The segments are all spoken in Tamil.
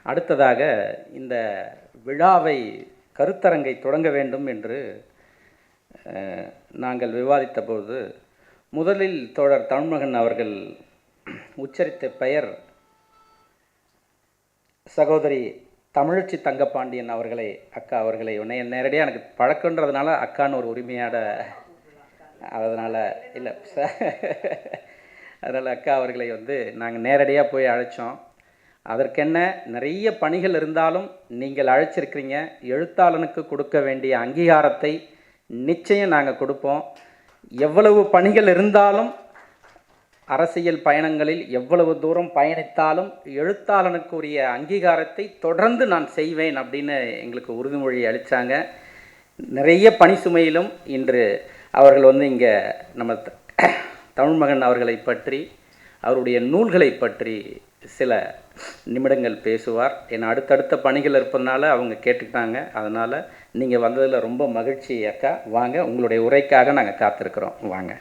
அடுத்ததாக இந்த விழாவை கருத்தரங்கை தொடங்க வேண்டும் என்று நாங்கள் விவாதித்த போது முதலில் தோழர் தமிழ்மகன் அவர்கள் உச்சரித்த பெயர் சகோதரி தமிழச்சி தங்கப்பாண்டியன் அவர்களை, அக்கா அவர்களை நேரடியாக எனக்கு பழக்கன்றதுனால அக்கான்னு ஒரு உரிமையோட, அதனால் இல்லை அதனால் அக்கா அவர்களை நாங்கள் நேரடியாக போய் அழைச்சோம். அதற்கென்ன நிறைய பணிகள் இருந்தாலும் நீங்கள் அழைச்சிருக்கிறீங்க. எழுத்தாளனுக்கு கொடுக்க வேண்டிய அங்கீகாரத்தை நிச்சயம் நாங்கள் கொடுப்போம். எவ்வளவு பணிகள் இருந்தாலும், அரசியல் பயணங்களில் எவ்வளவு தூரம் பயணித்தாலும் எழுத்தாளனுக்குரிய அங்கீகாரத்தை தொடர்ந்து நான் செய்வேன் அப்படின்னு எங்களுக்கு உறுதிமொழி அளித்தாங்க. நிறைய பணி சுமையிலும் இன்று அவர்கள் இங்கே நம்ம தமிழ்மகன் அவர்களை பற்றி, அவருடைய நூல்களை பற்றி சில நிமிடங்கள் பேசுவார். ஏன்னா அடுத்தடுத்த பணிகள் இருப்பதனால அவங்க கேட்டுக்கிட்டாங்க. அதனால் நீங்கள் வந்ததில் ரொம்ப மகிழ்ச்சி அக்கா. வாங்க, உங்களுடைய உரைக்காக நாங்கள் காத்திருக்கிறோம். வாங்க.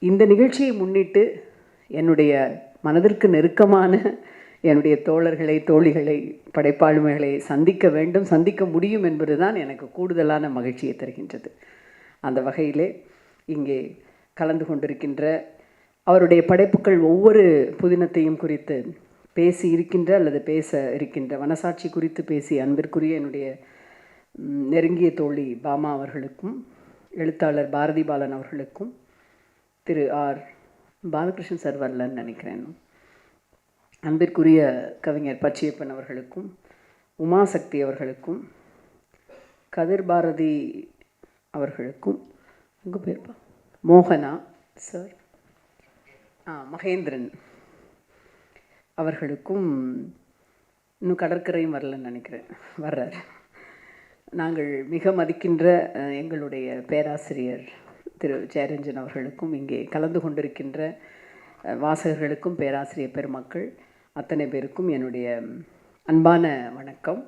இந்த நிகழ்ச்சியை முன்னிட்டு என்னுடைய மனதிற்கு நெருக்கமான என்னுடைய தோழர்களை, தோழிகளை, படைப்பாளுமைகளை சந்திக்க வேண்டும், சந்திக்க முடியும் என்பது தான் எனக்கு கூடுதலான மகிழ்ச்சியை தருகின்றது. அந்த வகையிலே இங்கே கலந்து கொண்டிருக்கின்ற, அவருடைய படைப்புகள் ஒவ்வொரு புதினத்தையும் குறித்து பேசி இருக்கின்ற அல்லது பேச இருக்கின்ற, மனசாட்சி குறித்து பேசி அன்பிற்குரிய என்னுடைய நெருங்கிய தோழி பாமா அவர்களுக்கும், எழுத்தாளர் பாரதி பாலன் அவர்களுக்கும், திரு ஆர் பாலகிருஷ்ணன் சார் வரலன்னு நினைக்கிறேன், அன்பிற்குரிய கவிஞர் பச்சையப்பன் அவர்களுக்கும், உமாசக்தி அவர்களுக்கும், கதிர் பாரதி அவர்களுக்கும், உங்கள் பேர்ப்பா மோகனா சார், மகேந்திரன் அவர்களுக்கும், இன்னும் கடற்கரையும் வரலன்னு நினைக்கிறேன், வர்றார். நாங்கள் மிக மதிக்கின்ற எங்களுடைய பேராசிரியர் திரு ஜெயரஞ்சன் அவர்களுக்கும், இங்கே கலந்து கொண்டிருக்கின்ற வாசகர்களுக்கும், பேராசிரியர் பெருமக்கள் அத்தனை பேருக்கும் என்னுடைய அன்பான வணக்கம்.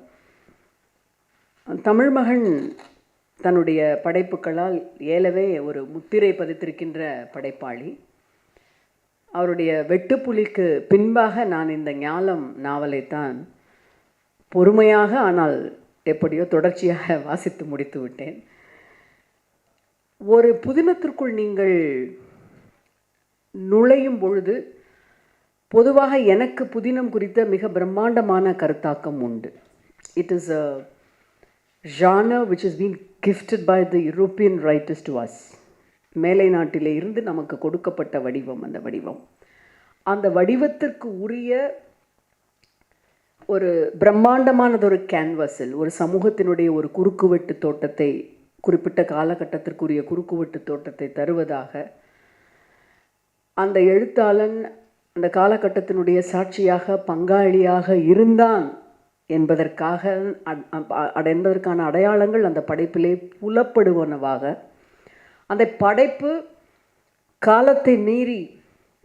தமிழ்மகன் தன்னுடைய படைப்புகளால் ஏலவே ஒரு முத்திரை பதித்திருக்கின்ற படைப்பாளி. அவருடைய வெட்டுப்புலிக்கு பின்பாக நான் இந்த ஞாலம் நாவலைத்தான் பொறுமையாக, ஆனால் எப்படியோ தொடர்ச்சியாக வாசித்து முடித்து விட்டேன். ஒரு புதினத்திற்குள் நீங்கள் நுழையும் பொழுது பொதுவாக எனக்கு புதினம் குறித்த மிக பிரம்மாண்டமான கருத்தாக்கம் உண்டு. It is a genre which has been gifted by the European writers to us. மேலை நாட்டிலே இருந்து நமக்கு கொடுக்கப்பட்ட வடிவம், அந்த வடிவத்திற்கு உரிய ஒரு பிரம்மாண்டமானதொரு கேன்வஸில் ஒரு சமூகத்தினுடைய ஒரு குறுக்குவெட்டு தோட்டத்தை, குறிப்பிட்ட காலகட்டத்திற்குரிய குறுக்குவெட்டு தோட்டத்தை தருவதாக அந்த எழுத்தாளன் அந்த காலகட்டத்தினுடைய சாட்சியாக, பங்காளியாக இருந்தான் என்பதற்கான அடையாளங்கள் அந்த படைப்பிலே புலப்படுவனவாக, அந்த படைப்பு காலத்தை மீறி,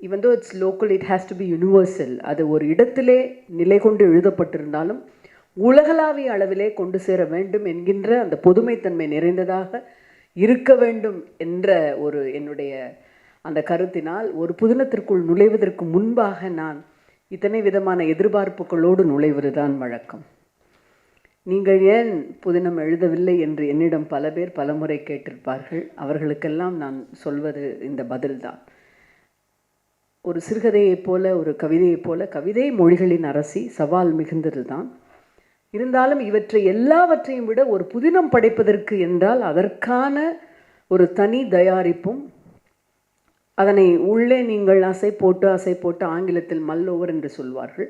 even though it's local, it has to be universal. அது ஒரு இடத்திலே நிலை கொண்டு எழுதப்பட்டிருந்தாலும் உலகளாவிய அளவிலே கொண்டு சேர வேண்டும் என்கின்ற அந்த பொதுமைத்தன்மை நிறைந்ததாக இருக்க வேண்டும் என்ற ஒரு என்னுடைய அந்த கருத்தினால் ஒரு புதினத்திற்குள் நுழைவதற்கு முன்பாக நான் இத்தனை விதமான எதிர்பார்ப்புகளோடு நுழைவது தான் வழக்கம். நீங்கள் ஏன் புதினம் எழுதவில்லை என்று என்னிடம் பல பேர் பலமுறை கேட்டிருப்பார்கள். அவர்களுக்கெல்லாம் நான் சொல்வது இந்த பதில்தான். ஒரு சிறுகதையைப் போல, ஒரு கவிதையைப் போல, கவிதை மொழிகளின் அரசி, சவால் மிகுந்தது தான். இருந்தாலும் இவற்றை எல்லாவற்றையும் விட ஒரு புதினம் படைப்பதற்கு என்றால் அதற்கான ஒரு தனி தயாரிப்பும், அதனை உள்ளே நீங்கள் அசை போட்டு ஆங்கிலத்தில் மல்லோவர் என்று சொல்வார்கள்,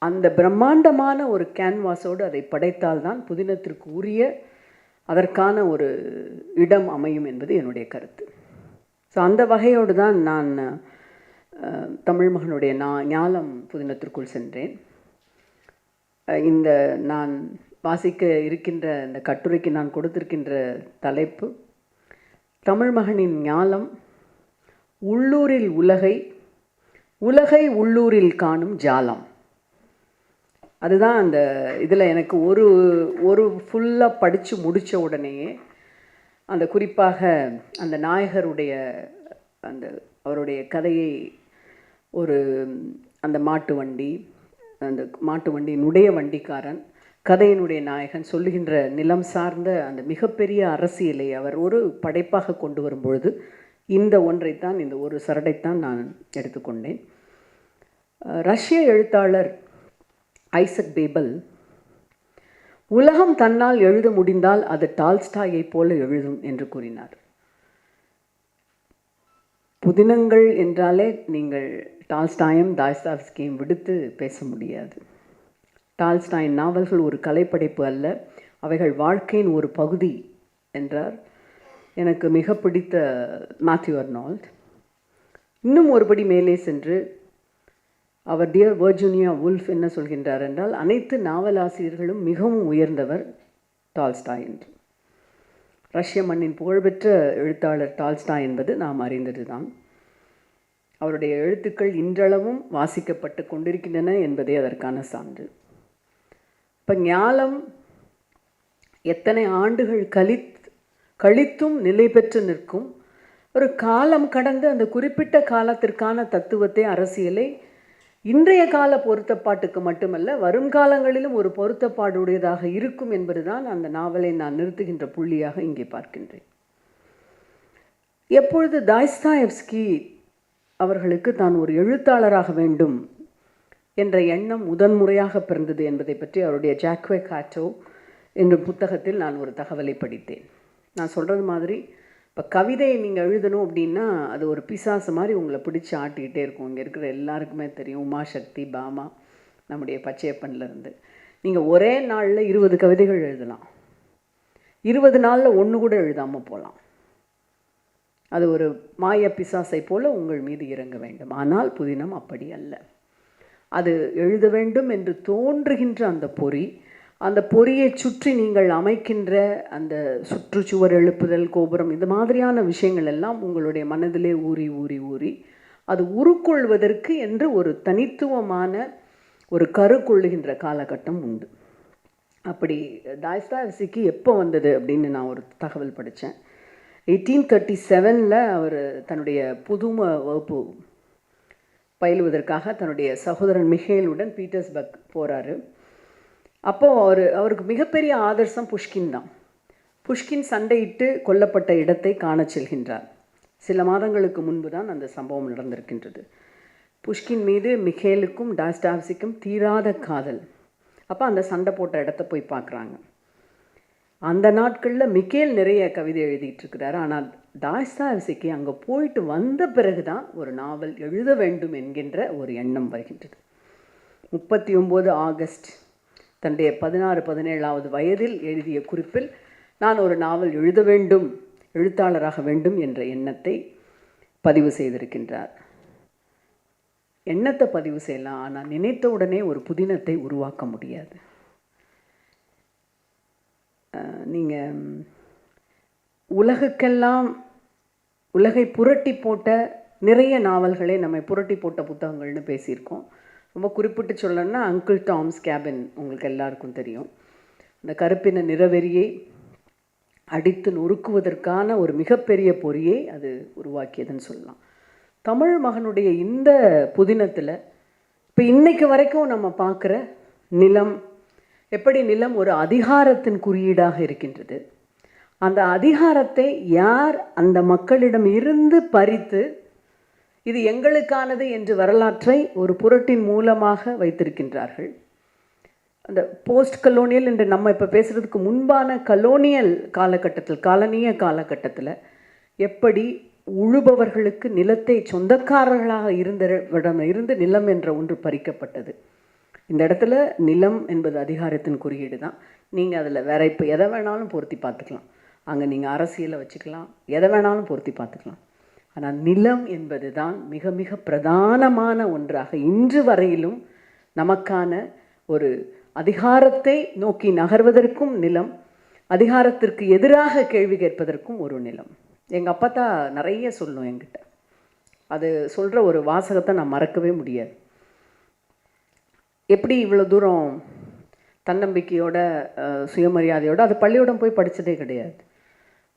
அந்த பிரம்மாண்டமான ஒரு கேன்வாஸோடு அதை படைத்தால்தான் புதினத்திற்கு உரிய அதற்கான ஒரு இடம் அமையும் என்பது என்னுடைய கருத்து. ஸோ அந்த வகையோடு தான் நான் தமிழ்மகனுடைய ஞாலம் புதினத்திற்குள் சென்றேன். இந்த நான் வாசிக்க இருக்கின்ற இந்த கட்டுரைக்கு நான் கொடுத்திருக்கின்ற தலைப்பு தமிழ்மகனின் ஞாலம், உள்ளூரில் உலகை, உலகை உள்ளூரில் காணும் ஜாலம். அதுதான் அந்த இதில் எனக்கு ஒரு ஃபுல்லாக படித்து முடித்த உடனேயே அந்த குறிப்பாக அந்த நாயகருடைய அந்த அவருடைய கதையை, ஒரு அந்த மாட்டு வண்டி, அந்த மாட்டு வண்டியினுடைய வண்டிக்காரன், கதையினுடைய நாயகன் சொல்லுகின்ற நிலம் சார்ந்த அந்த மிகப்பெரிய அரசியலை அவர் ஒரு படைப்பாக கொண்டு வரும்பொழுது இந்த ஒன்றைத்தான், இந்த ஒரு சரடைத்தான் நான் எடுத்துக்கொண்டேன். ரஷ்ய எழுத்தாளர் ஐசக் பேபல், உலகம் தன்னால் எழுத முடிந்தால் அது டால்ஸ்டாயை போல எழுதும் என்று கூறினார். புதினங்கள் என்றாலே நீங்கள் டால்ஸ்டாயும் தாஸ்தாவ்ஸ்கியும் விடுத்து பேச முடியாது. டால்ஸ்டாயின் நாவல்கள் ஒரு கலைப்படைப்பு அல்ல, அவைகள் வாழ்க்கையின் ஒரு பகுதி என்றார் எனக்கு மிக பிடித்த மேத்யூ அர்னால்ட். இன்னும் ஒருபடி மேலே சென்று அவர் டியர் வர்ஜீனியா வுல்ஃப் என்ன சொல்கின்றார் என்றால், அனைத்து நாவலாசிரியர்களும் மிகவும் உயர்ந்தவர் டால்ஸ்டாய் என்று. ரஷ்ய மண்ணின் புகழ்பெற்ற எழுத்தாளர் டால்ஸ்டாய் என்பது நாம் அறிந்தது தான். அவருடைய எழுத்துக்கள் இன்றளவும் வாசிக்கப்பட்டு கொண்டிருக்கின்றன என்பதே அதற்கான சான்று. இப்போ ஞாலம் எத்தனை ஆண்டுகள் கழித்தும் நிலை பெற்று நிற்கும். ஒரு காலம் கடந்து அந்த குறிப்பிட்ட காலத்திற்கான தத்துவத்தை, அரசியலை இன்றைய கால பொருத்தப்பாட்டுக்கு மட்டுமல்ல வருங்காலங்களிலும் ஒரு பொருத்தப்பாடுடையதாக இருக்கும் என்பதுதான் அந்த நாவலை நான் நிறுத்துகின்ற புள்ளியாக இங்கே பார்க்கின்றேன். எப்பொழுது தாஸ்தாயெவ்ஸ்கி அவர்களுக்கு தான் ஒரு எழுத்தாளராக வேண்டும் என்ற எண்ணம் முதன்முறையாக பிறந்தது என்பதை பற்றி அவருடைய ஜாக்வே காட்டோ என்ற புத்தகத்தில் நான் ஒரு தகவலை படித்தேன். நான் சொல்கிறது மாதிரி, இப்போ கவிதையை நீங்கள் எழுதணும் அப்படின்னா அது ஒரு பிசாசு மாதிரி உங்களை பிடிச்சி ஆட்டிக்கிட்டே இருக்கும். இங்கே இருக்கிற எல்லாருக்குமே தெரியும், உமாசக்தி, பாமா, நம்முடைய பச்சையப்பன்லேருந்து. நீங்கள் ஒரே நாளில் 20 கவிதைகள் எழுதலாம், 20 நாளில் ஒன்று கூட எழுதாமல் போகலாம். அது ஒரு மாய பிசாசை போல உங்கள் மீது இறங்க வேண்டும். ஆனால் புதினம் அப்படி அல்ல. அது எழுத வேண்டும் என்று தோன்றுகின்ற அந்த பொறி, அந்த பொறியை சுற்றி நீங்கள் அமைக்கின்ற அந்த சுற்றுச்சுவர் எழுப்புதல், கோபுரம், இந்த மாதிரியான விஷயங்கள் எல்லாம் உங்களுடைய மனதிலே ஊறி ஊறி ஊறி அது உருக்கொள்வதற்கு என்று ஒரு தனித்துவமான ஒரு கரு கொள்ளுகின்ற காலகட்டம் உண்டு. அப்படி தாஸ்தாயெவ்ஸ்கிக்கு எப்போ வந்தது அப்படின்னு நான் ஒரு தகவல் படித்தேன். 1837 அவர் தன்னுடைய புதும வகுப்பு பயிலுவதற்காக தன்னுடைய சகோதரன் மிகேலுடன் பீட்டர்ஸ்பர்க் போகிறாரு. அப்போது அவருக்கு மிகப்பெரிய ஆதர்சம் புஷ்கின் தான். புஷ்கின் சண்டையிட்டு கொல்லப்பட்ட இடத்தை காண செல்கின்றார். சில மாதங்களுக்கு முன்பு தான் அந்த சம்பவம் நடந்திருக்கின்றது. புஷ்கின் மீது மிகேலுக்கும் டாஸ்டாவ்ஸ்கிக்கும் தீராத காதல். அப்போ அந்த சண்டை போட்ட இடத்த போய் பார்க்குறாங்க. அந்த நாட்களில் மிகேல் நிறைய கவிதை எழுதிட்டு இருக்கிறாரு. ஆனால் தாஸ்தாவ்ஸ்கி அங்கே போயிட்டு வந்த பிறகு தான் ஒரு நாவல் எழுத வேண்டும் என்கின்ற ஒரு எண்ணம் வருகின்றது. 39 ஆகஸ்ட் தன்னுடைய 16-17வது வயதில் எழுதிய குறிப்பில் நான் ஒரு நாவல் எழுத வேண்டும், எழுத்தாளராக வேண்டும் என்ற எண்ணத்தை பதிவு செய்திருக்கின்றார். எண்ணத்தை பதிவு செய்யலாம், ஆனால் நினைத்த உடனே ஒரு புதினத்தை உருவாக்க முடியாது. நீங்கள் உலகுக்கெல்லாம் உலகை புரட்டி போட்ட நிறைய நாவல்களை நம்மை புரட்டி போட்ட புத்தகங்கள்னு பேசியிருக்கோம். ரொம்ப குறிப்பிட்டு சொல்லணும்னா அங்கிள் டாம்ஸ் கேபின் உங்களுக்கு எல்லாருக்கும் தெரியும். அந்த கருப்பின நிறவெறியை அடித்து நொறுக்குவதற்கான ஒரு மிகப்பெரிய பொறியை அது உருவாக்கியதுன்னு சொல்லலாம். தமிழ் மகனுடைய இந்த புதினத்தில் இப்போ இன்னைக்கு வரைக்கும் நம்ம பார்க்குற நிலம், எப்படி நிலம் ஒரு அதிகாரத்தின் குறியீடாக இருக்கின்றது, அந்த அதிகாரத்தை யார் அந்த மக்களிடம் இருந்து பறித்து இது எங்களுக்கானது என்று வரலாற்றை ஒரு புரட்டின் மூலமாக வைத்திருக்கின்றார்கள். அந்த போஸ்ட் கலோனியல் என்று நம்ம இப்போ பேசுகிறதுக்கு முன்பான கலோனியல் காலகட்டத்தில், காலனிய காலகட்டத்தில் எப்படி உழுபவர்களுக்கு நிலத்தை சொந்தக்காரர்களாக இருந்து நிலம் என்ற ஒன்று பறிக்கப்பட்டது. இந்த இடத்துல நிலம் என்பது அதிகாரத்தின் குறியீடு தான். நீங்கள் அதில் வேற இப்போ எதை வேணாலும் பொருத்தி பார்த்துக்கலாம். அங்கே நீங்கள் அரசியலை வச்சுக்கலாம், எதை வேணாலும் பொருத்தி பார்த்துக்கலாம். ஆனால் நிலம் என்பது தான் மிக மிக பிரதானமான ஒன்றாக இன்று வரையிலும் நமக்கான ஒரு அதிகாரத்தை நோக்கி நகர்வதற்கும் நிலம், அதிகாரத்திற்கு எதிராக கேள்வி கேட்பதற்கும் ஒரு நிலம். எங்கள் அப்பா தான் நிறைய சொல்லும் என்கிட்ட. அது சொல்கிற ஒரு வாசகத்தை நான் மறக்கவே முடியாது. எப்படி இவ்வளோ தூரம் தன்னம்பிக்கையோட சுயமரியாதையோடு, அது பள்ளியோடம் போய் படித்ததே கிடையாது.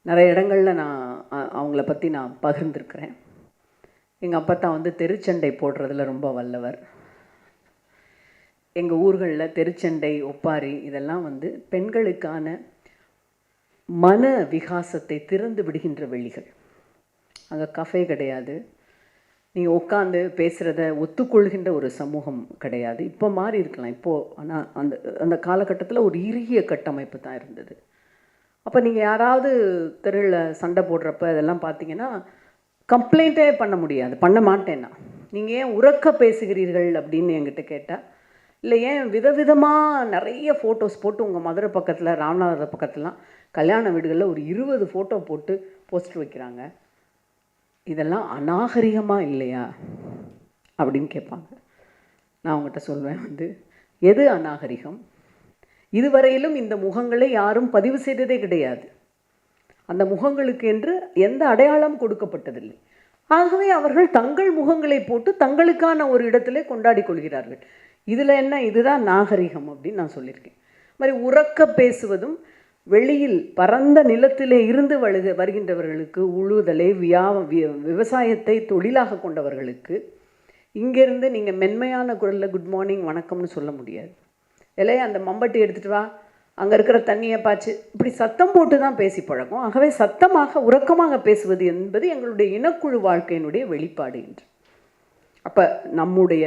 நிறைய இடங்களில் நான் அவங்கள பற்றி நான் பகிர்ந்துருக்கிறேன். எங்கள் அப்பா தான் தெருச்சண்டை போடுறதுல ரொம்ப வல்லவர். எங்கள் ஊர்களில் தெருச்சண்டை, ஒப்பாரி இதெல்லாம் வந்து பெண்களுக்கான மன விகாசத்தை திறந்து விடுகின்ற வெளிகள். அங்கே கஃபே கிடையாது, நீங்கள் உட்காந்து பேசுகிறத ஒத்துக்கொள்கின்ற ஒரு சமூகம் கிடையாது. இப்போ மாறி இருக்கலாம் இப்போது, ஆனால் அந்த அந்த காலகட்டத்தில் ஒரு இறுகிய கட்டமைப்பு தான் இருந்தது. அப்போ நீங்கள் யாராவது தெருவில் சண்டை போடுறப்ப இதெல்லாம் பார்த்தீங்கன்னா கம்ப்ளைண்ட்டே பண்ண முடியாது, பண்ண மாட்டேன்னா. நீங்கள் ஏன் உறக்க பேசுகிறீர்கள் அப்படின்னு என்கிட்ட கேட்டால், இல்லை ஏன் விதவிதமாக நிறைய ஃபோட்டோஸ் போட்டு உங்கள் மதுரை பக்கத்தில், ராமநாதபுரம் பக்கத்துலாம் கல்யாண வீடுகளில் ஒரு 20 ஃபோட்டோ போட்டு போஸ்டர் வைக்கிறாங்க, இதெல்லாம் அநாகரிகமாக இல்லையா அப்படின்னு கேட்பாங்க. நான் அவங்ககிட்ட சொல்வேன் வந்து, எது அநாகரிகம்? இதுவரையிலும் இந்த முகங்களை யாரும் பதிவு செய்ததே கிடையாது. அந்த முகங்களுக்கு என்று எந்த அடையாளம் கொடுக்கப்பட்டதில்லை. ஆகவே அவர்கள் தங்கள் முகங்களை போட்டு தங்களுக்கான ஒரு இடத்திலே கொண்டாடி கொள்கிறார்கள். இதில் என்ன, இதுதான் நாகரிகம் அப்படின்னு நான் சொல்லியிருக்கேன். மாதிரி உறக்க பேசுவதும், வெளியில் பரந்த நிலத்திலே இருந்து வருகின்றவர்களுக்கு, உழுதலை விவசாயத்தை தொழிலாக கொண்டவர்களுக்கு இங்கேருந்து நீங்கள் மென்மையான குரலில் குட் மார்னிங் வணக்கம்னு சொல்ல முடியாது. இல்லையா அந்த மம்பட்டி எடுத்துகிட்டு வா, அங்கே இருக்கிற தண்ணியை பாய்ச்சி, இப்படி சத்தம் போட்டு தான் பேசி பழக்கம். ஆகவே சத்தமாக உறக்கமாக பேசுவது என்பது எங்களுடைய இனக்குழு வாழ்க்கையினுடைய வெளிப்பாடு என்று. அப்போ நம்முடைய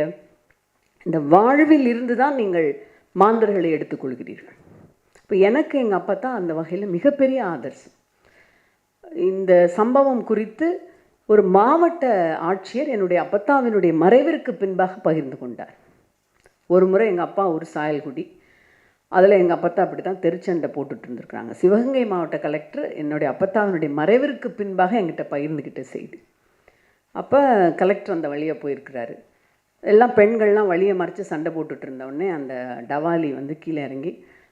இந்த வாழ்வில் இருந்து தான் நீங்கள் மாந்தர்களை எடுத்துக்கொள்கிறீர்கள். இப்போ எனக்கு எங்கள் அப்பா தான் அந்த வகையில் மிகப்பெரிய ஆதர்சம். இந்த சம்பவம் குறித்து ஒரு மாவட்ட ஆட்சியர் என்னுடைய அப்பத்தாவினுடைய மறைவிற்கு பின்பாக பகிர்ந்து கொண்டார். ஒரு முறை எங்கள் அப்பா ஒரு சாயல்குடி, அதில் எங்கள் அப்பத்தா அப்படி தான் தெருச்சண்டை போட்டுட்டு இருந்திருக்கிறாங்க. சிவகங்கை மாவட்ட கலெக்டர் என்னுடைய அப்பத்தாவினுடைய மறைவிற்கு பின்பாக என்கிட்ட பகிர்ந்துக்கிட்ட செய்தி. அப்போ கலெக்டர் அந்த வழியாக போயிருக்கிறாரு. எல்லாம் பெண்கள்லாம் வழியை மறைச்சி சண்டை போட்டுட்டு இருந்தவுடனே அந்த டவாலி வந்து கீழே இறங்கி,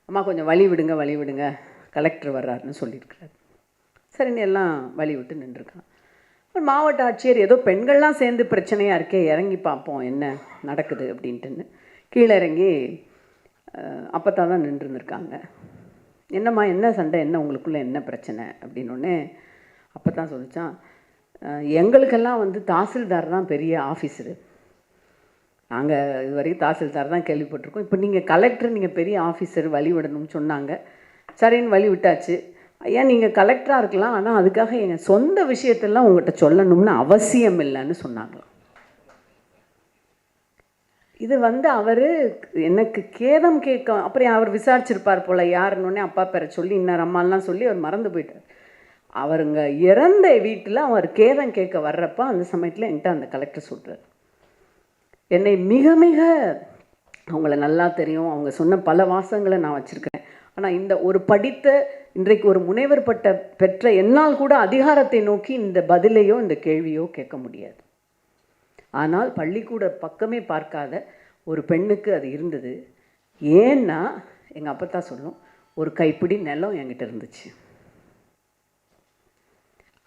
அம்மா கொஞ்சம் வழி விடுங்க, கலெக்டர் வர்றாருன்னு சொல்லியிருக்கிறாரு. சரின்னு எல்லாம் வழி விட்டு நின்றுருக்கான். மாவட்ட ஆட்சியர் ஏதோ பெண்கள்லாம் சேர்ந்து பிரச்சனையாக இருக்கே, இறங்கி பார்ப்போம் என்ன நடக்குது அப்படின்ட்டுன்னு கீழே இறங்கி அப்போ தான் நின்றுருந்துருக்காங்க. என்னம்மா என்ன சண்டை, என்ன உங்களுக்குள்ளே என்ன பிரச்சனை அப்படின்னோடனே அப்போ தான் சொல்லிச்சான், எங்களுக்கெல்லாம் வந்து தாசில்தார் தான் பெரிய ஆஃபீஸரு, நாங்கள் இது வரைக்கும் தாசில்தார் தான் கேள்விப்பட்டிருக்கோம், இப்போ நீங்கள் கலெக்டர், நீங்கள் பெரிய ஆஃபீஸர், வழி விடணும்னு சொன்னாங்க. சரின்னு வழி விட்டாச்சு. ஐயா நீங்கள் கலெக்டராக இருக்கலாம், ஆனால் அதுக்காக எங்கள் சொந்த விஷயத்தெல்லாம் உங்கள்கிட்ட சொல்லணும்னு அவசியம் இல்லைன்னு சொன்னாங்களாம். இது வந்து அவர் எனக்கு கேதம் கேட்க, அப்புறம் அவர் விசாரிச்சிருப்பார் போல் யாருன்னொடனே அப்பா பேரை சொல்லி இன்னொரு அம்மாலாம் சொல்லி அவர் மறந்து போயிட்டார். அவருங்க இறந்த வீட்டில் அவர் கேதம் கேட்க வர்றப்ப அந்த சமயத்தில் என்கிட்ட அந்த கலெக்டர் சொல்கிறார், என்னை மிக மிக அவங்கள நல்லா தெரியும், அவங்க சொன்ன பல வாசகங்களை நான் வச்சுருக்கேன், ஆனால் இந்த ஒரு படித்த இன்றைக்கு ஒரு முனைவர் பட்ட பெற்ற என்னால் கூட அதிகாரத்தை நோக்கி இந்த பதிலையோ இந்த கேள்வியோ கேட்க முடியாது. ஆனால் பள்ளிக்கூட பக்கமே பார்க்காத ஒரு பெண்ணுக்கு அது இருந்தது. ஏன்னா எங்கள் அப்பத்தா சொல்லும், ஒரு கைப்பிடி நிலம் என்கிட்ட இருந்துச்சு.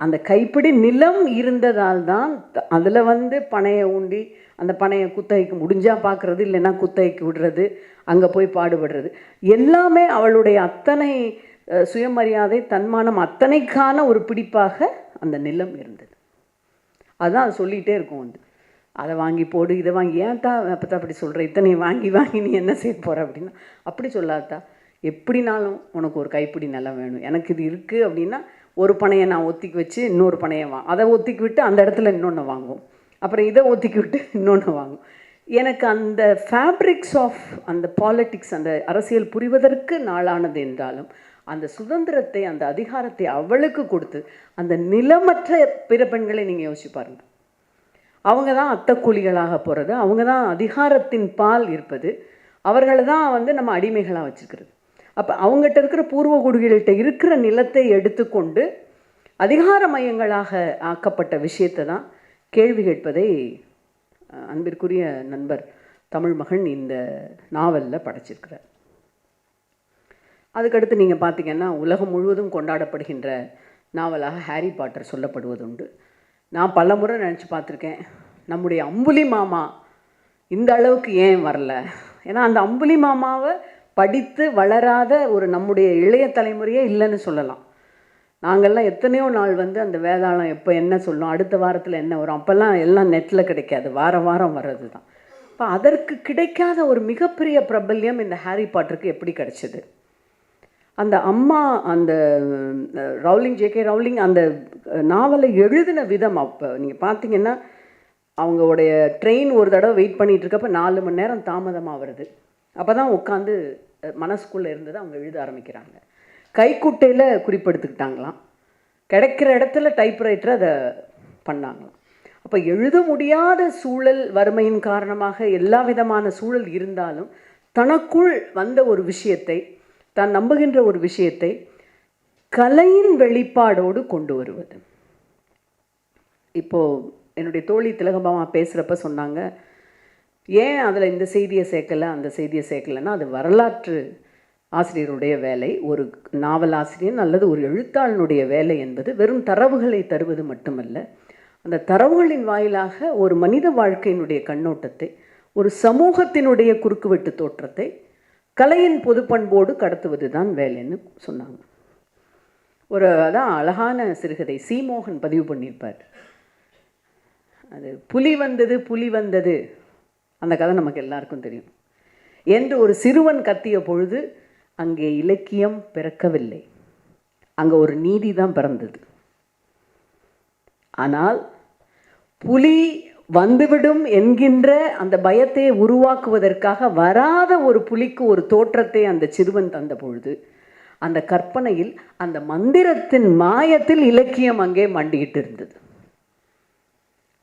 அந்த கைப்பிடி நிலம் இருந்ததால் தான் அதில் வந்து பனையை ஊண்டி அந்த பனையை குத்தகைக்கு முடிஞ்சால் பார்க்குறது, இல்லைன்னா குத்தகைக்கு விடுறது, அங்கே போய் பாடுபடுறது, எல்லாமே அவளுடைய அத்தனை சுயமரியாதை தன்மானம் அத்தனைக்கான ஒரு பிடிப்பாக அந்த நிலம் இருந்தது. அதுதான் அது சொல்லிகிட்டே இருக்கும் வந்து, அதை வாங்கி போடு, இதை வாங்கி, ஏன் தான் அப்போ அப்படி சொல்கிற, இத்தனை வாங்கி நீ என்ன செய்ய போகிற அப்படின்னா, அப்படி சொல்லாதா, எப்படினாலும் உனக்கு ஒரு கைப்பிடி நிலம் வேணும், எனக்கு இது இருக்குது அப்படின்னா ஒரு பனையை நான் ஒத்திக்கி வச்சு இன்னொரு பனையை அதை ஒத்திக்கி விட்டு அந்த இடத்துல இன்னொன்று வாங்குவோம், அப்புறம் இதை ஒத்திக்கி விட்டு இன்னொன்று வாங்கும். எனக்கு அந்த ஃபேப்ரிக்ஸ் ஆஃப் அந்த பாலிட்டிக்ஸ், அந்த அரசியல் புரிவதற்கு நாளானது என்றாலும் அந்த சுதந்திரத்தை, அந்த அதிகாரத்தை அவளுக்கு கொடுத்து அந்த நிலமற்ற பிற பெண்களை நீங்கள் யோசிச்சு பாருங்கள். அவங்க தான் அத்தக்கூலிகளாக போகிறது, அவங்க தான் அதிகாரத்தின் பால் இருப்பது, அவர்களை தான் வந்து நம்ம அடிமைகளாக வச்சுருக்கிறது. அப்போ அவங்ககிட்ட இருக்கிற பூர்வகுடிகள்கிட்ட இருக்கிற நிலத்தை எடுத்துக்கொண்டு அதிகார மையங்களாக ஆக்கப்பட்ட விஷயத்தை தான் கேள்வி கேட்பதை அன்பிற்குரிய நண்பர் தமிழ்மகன் இந்த நாவலில் படைச்சிருக்கிறார். அதுக்கடுத்து நீங்கள் பார்த்தீங்கன்னா உலகம் முழுவதும் கொண்டாடப்படுகின்ற நாவலாக ஹாரி பாட்டர் சொல்லப்படுவதுண்டு. நான் பல முறை நினச்சி பார்த்துருக்கேன், நம்முடைய அம்புலி மாமா இந்த அளவுக்கு ஏன் வரல. ஏன்னா அந்த அம்புலி மாமாவை படித்து வளராத ஒரு நம்முடைய இளைய தலைமுறையே இல்லைன்னு சொல்லலாம். நாங்கள்லாம் எத்தனையோ நாள் வந்து அந்த வேதாளம் எப்போ என்ன சொல்லும், அடுத்த வாரத்தில் என்ன வரும், அப்போல்லாம் எல்லாம் நெட்டில் கிடைக்காது, வாரம் வாரம் வர்றது தான். இப்போ அதற்கு கிடைக்காத ஒரு மிகப்பெரிய பிரபல்யம் இந்த ஹாரி பாட்டருக்கு எப்படி கிடைச்சது? அந்த அம்மா அந்த ஜேகே ரவுலிங் அந்த நாவலை எழுதின விதம், அப்போ நீங்கள் பார்த்தீங்கன்னா அவங்களுடைய ட்ரெயின் ஒரு தடவை வெயிட் பண்ணிகிட்டு இருக்கப்போ 4 மணி நேரம் தாமதமாக வருது. அப்போ தான் உட்காந்து மனசுக்குள்ளே இருந்தது அவங்க எழுத ஆரம்பிக்கிறாங்க. கைக்குட்டையில் குறிப்பெடுத்துக்கிட்டாங்களாம், கிடைக்கிற இடத்துல டைப்ரைட்டர் அதை பண்ணாங்களாம். அப்போ எழுத முடியாத சூழல், வறுமையின் காரணமாக எல்லா விதமான சூழல் இருந்தாலும் தனக்குள் வந்த ஒரு விஷயத்தை, தான் நம்புகின்ற ஒரு விஷயத்தை கலையின் வெளிப்பாடோடு கொண்டு வருவது. இப்போது என்னுடைய தோழி திலகபாமா பேசுகிறப்ப சொன்னாங்க, ஏன் அதில் இந்த செய்தியை சேர்க்கலை அந்த செய்தியை சேர்க்கலைன்னா அது வரலாற்று ஆசிரியருடைய வேலை. ஒரு நாவல் ஆசிரியர் அல்லது ஒரு எழுத்தாளனுடைய வேலை என்பது வெறும் தரவுகளை தருவது மட்டுமல்ல, அந்த தரவுகளின் வாயிலாக ஒரு மனித வாழ்க்கையினுடைய கண்ணோட்டத்தை, ஒரு சமூகத்தினுடைய குறுக்குவெட்டு தோற்றத்தை கலையின் பொது பண்போடு கடத்துவது தான் வேலைன்னு சொன்னாங்க. அதான் அழகான சிறுகதை சீமோகன் பதிவு பண்ணியிருப்பார். அது புலி வந்தது அந்த கதை நமக்கு எல்லாருக்கும் தெரியும். என்று ஒரு சிறுவன் கத்திய பொழுது அங்கே இலக்கியம் பிறக்கவில்லை, அங்கே ஒரு நீதி தான் பிறந்தது. ஆனால் புலி வந்துவிடும் என்கின்ற அந்த பயத்தை உருவாக்குவதற்காக வராத ஒரு புலிக்கு ஒரு தோற்றத்தை அந்த சிறுவன் தந்த பொழுது அந்த கற்பனையில், அந்த மந்திரத்தின் மாயத்தில் இலக்கியம் அங்கே மண்டிகிட்டு இருந்தது.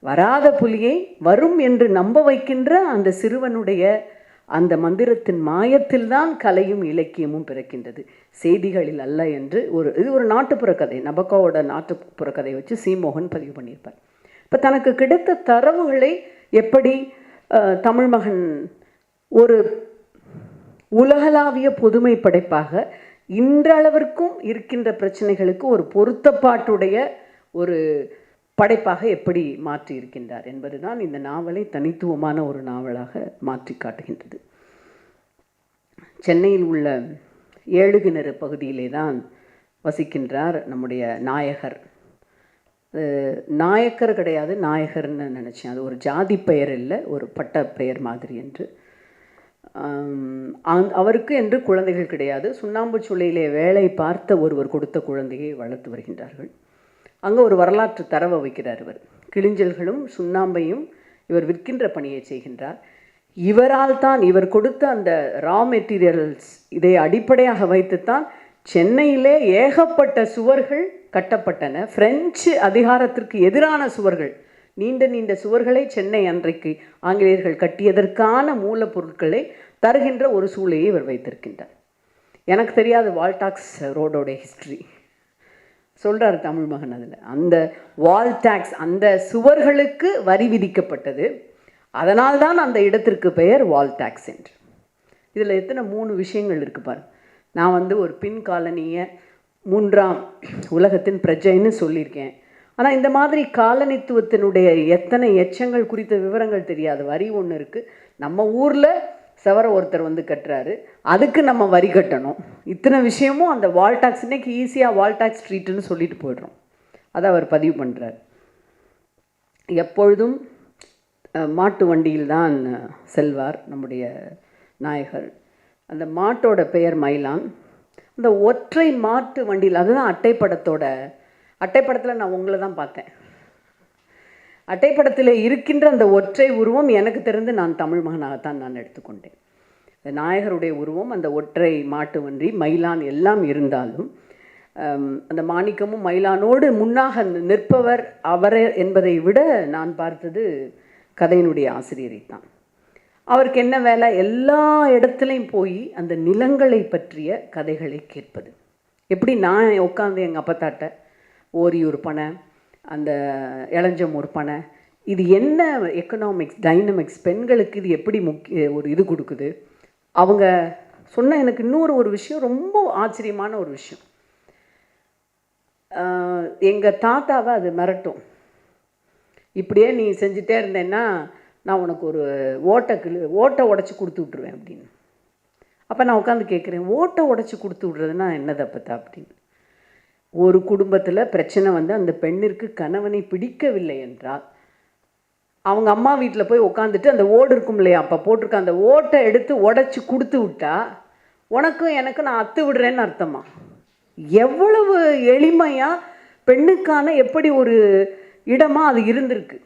வராத புலியை வரும் என்று நம்ப வைக்கின்ற அந்த சிறுவனுடைய அந்த மந்திரத்தின் மாயத்தில்தான் கலையும் இலக்கியமும் பிறக்கின்றது, செய்திகளில் அல்ல என்று இது ஒரு நாட்டுப்புற கதை, நபக்காவோட நாட்டுப்புற கதையை வச்சு சீமோகன் பதிவு பண்ணியிருப்பார். இப்போ தனக்கு கிடைத்த தரவுகளை எப்படி தமிழ் மகன் ஒரு உலகளாவிய பொதுமை படைப்பாக இன்றளவிற்கும் இருக்கின்ற பிரச்சனைகளுக்கு ஒரு பொருத்தப்பாட்டுடைய ஒரு படைப்பாக எப்படி மாற்றி இருக்கின்றார் என்பதுதான் இந்த நாவலை தனித்துவமான ஒரு நாவலாக மாற்றி காட்டுகின்றது. சென்னையில் உள்ள ஏழுகிணறு பகுதியிலே தான் வசிக்கின்றார் நம்முடைய நாயகர். நாயக்கர் கிடையாது, நாயகர்னு நினச்சேன். அது ஒரு ஜாதி பெயர் இல்லை, ஒரு பட்ட பெயர் மாதிரி என்று. அவருக்கு என்று குழந்தைகள் கிடையாது. சுண்ணாம்பு சூளையிலே வேலை பார்த்த ஒருவர் கொடுத்த குழந்தையை வளர்த்து வருகின்றார்கள். அங்கே ஒரு வரலாற்று தரவை வைக்கிறார் இவர். கிளிஞ்சல்களும் சுண்ணாம்பையும் இவர் விற்கின்ற பணியை செய்கின்றார். இவரால் தான், இவர் கொடுத்த அந்த ரா மெட்டீரியல்ஸ் இதை அடிப்படையாக வைத்துத்தான் சென்னையிலே ஏகப்பட்ட சுவர்கள் கட்டப்பட்டன. பிரெஞ்சு அதிகாரத்திற்கு எதிரான சுவர்கள், நீண்ட நீண்ட சுவர்களை சென்னை அன்றைக்கு ஆங்கிலேயர்கள் கட்டியதற்கான மூலப்பொருட்களை தருகின்ற ஒரு சூழலை இவர் வைத்திருக்கின்றார். எனக்கு தெரியாத வால்டாக்ஸ் ரோடோட ஹிஸ்ட்ரி சொல்கிறார் தமிழ் மகன். அதில் அந்த வால் டாக்ஸ், அந்த சுவர்களுக்கு வரி விதிக்கப்பட்டது, அதனால்தான் அந்த இடத்திற்கு பெயர் வால் டாக்ஸ் என்று. இதில் எத்தனை 3 விஷயங்கள் இருக்குது பாரு. நான் ஒரு பின் காலனியை 3ஆம் உலகத்தின் பிரஜைன்னு சொல்லியிருக்கேன். ஆனால் இந்த மாதிரி காலனித்துவத்தினுடைய எத்தனை எச்சங்கள் குறித்த விவரங்கள் தெரியாது. வரி ஒன்று இருக்குது, நம்ம ஊரில் செவரை ஒருத்தர் கட்டுறாரு, அதுக்கு நம்ம வரி கட்டணும். இத்தனை விஷயமும் அந்த வால் டாக்ஸ், இன்னைக்கு ஈஸியாக வால் டாக்ஸ் ஸ்ட்ரீட்டுன்னு சொல்லிட்டு போய்ட்றோம். அதை அவர் பதிவு பண்ணுறார். எப்பொழுதும் மாட்டு வண்டியில் தான் செல்வார் நம்முடைய நாயகர். அந்த மாட்டோட பெயர் மயிலான். அந்த ஒற்றை மாட்டு வண்டியில், அதுதான் அட்டைப்படத்தில் நான் உங்களை தான் பார்த்தேன். அட்டைப்படத்தில் இருக்கின்ற அந்த ஒற்றை உருவம் எனக்கு தெரிந்து நான் தமிழ் மகனாகத்தான் நான் எடுத்துக்கொண்டேன். நாயகருடைய உருவம், அந்த ஒற்றை மாட்டு வண்டி, மயிலான் எல்லாம் இருந்தாலும் அந்த மாணிக்கமும் மயிலானோடு முன்னாக நிற்பவர் அவரே என்பதை விட நான் பார்த்தது கதையினுடைய ஆசிரியரைத்தான். அவருக்கு என்ன வேலை? எல்லா இடத்துலையும் போய் அந்த நிலங்களை பற்றிய கதைகளை கேட்பது. எப்படி நான் உட்காந்து எங்கள் அப்பத்தாட்ட ஓரியூர் பனை, அந்த இளஞ்சமூர் பனை, இது என்ன எக்கனாமிக்ஸ் டைனமிக்ஸ், பெண்களுக்கு இது எப்படி ஒரு இது கொடுக்குது. அவங்க சொன்ன எனக்கு இன்னொரு விஷயம், ரொம்ப ஆச்சரியமான ஒரு விஷயம். எங்கள் தாத்தாவை அது மிரட்டும், இப்படியே நீ செஞ்சுட்டே இருந்தேன்னா நான் உனக்கு ஒரு ஓட்டை உடச்சி கொடுத்து விட்ருவேன் அப்படின்னு. அப்போ நான் உட்காந்து கேட்குறேன், ஓட்டை உடச்சி கொடுத்து விட்றதுன்னா என்னதை பார்த்தா அப்படின்னு. ஒரு குடும்பத்தில் பிரச்சனை அந்த பெண்ணிற்கு கணவனை பிடிக்கவில்லை என்றால் அவங்க அம்மா வீட்டில் போய் உட்காந்துட்டு அந்த ஓடு இருக்கும் இல்லையா, அப்போ போட்டிருக்க அந்த ஓட்டை எடுத்து உடச்சி கொடுத்து விட்டா உனக்கும் எனக்கும் நான் அத்து விடுறேன்னு அர்த்தமா? எவ்வளவு எளிமையாக பெண்ணுக்கான எப்படி ஒரு இடமா அது இருந்திருக்கு.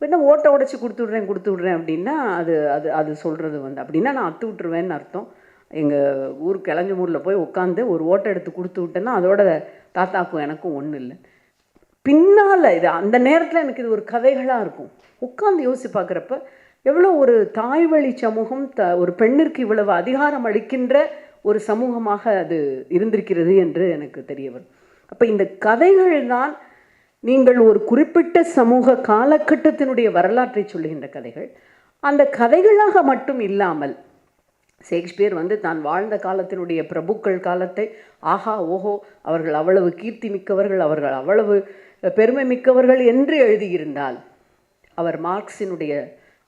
என்ன ஓட்டை உடச்சி கொடுத்து விட்றேன் அப்படின்னா அது அது அது சொல்கிறது வந்து அப்படின்னா நான் அத்து விட்டுருவேன்னு அர்த்தம். எங்கள் ஊர் கிளஞ்சமூரில் போய் உட்காந்து ஒரு ஓட்டை எடுத்து கொடுத்து விட்டேன்னா அதோட தாத்தாக்கும் எனக்கும் ஒன்றும் இல்லை. பின்னால் இது அந்த நேரத்தில் எனக்கு இது ஒரு கதைகளாக இருக்கும். உட்காந்து யோசித்து பார்க்குறப்ப எவ்வளோ ஒரு தாய்வழி சமூகம் ஒரு பெண்ணிற்கு இவ்வளவு அதிகாரம் அளிக்கின்ற ஒரு சமூகமாக அது இருந்திருக்கிறது என்று எனக்கு தெரிய வரும். அப்போ இந்த கதைகள் தான் நீங்கள் ஒரு குறிப்பிட்ட சமூக காலகட்டத்தினுடைய வரலாற்றை சொல்லுகின்ற கதைகள். அந்த கதைகளாக மட்டும் இல்லாமல் ஷேக்ஸ்பியர் வந்து தான் வாழ்ந்த காலத்தினுடைய பிரபுக்கள் காலத்தை ஆஹா ஓஹோ அவர்கள் அவ்வளவு கீர்த்தி மிக்கவர்கள், அவர்கள் அவ்வளவு பெருமை மிக்கவர்கள் என்று எழுதியிருந்தால் அவர் மார்க்சினுடைய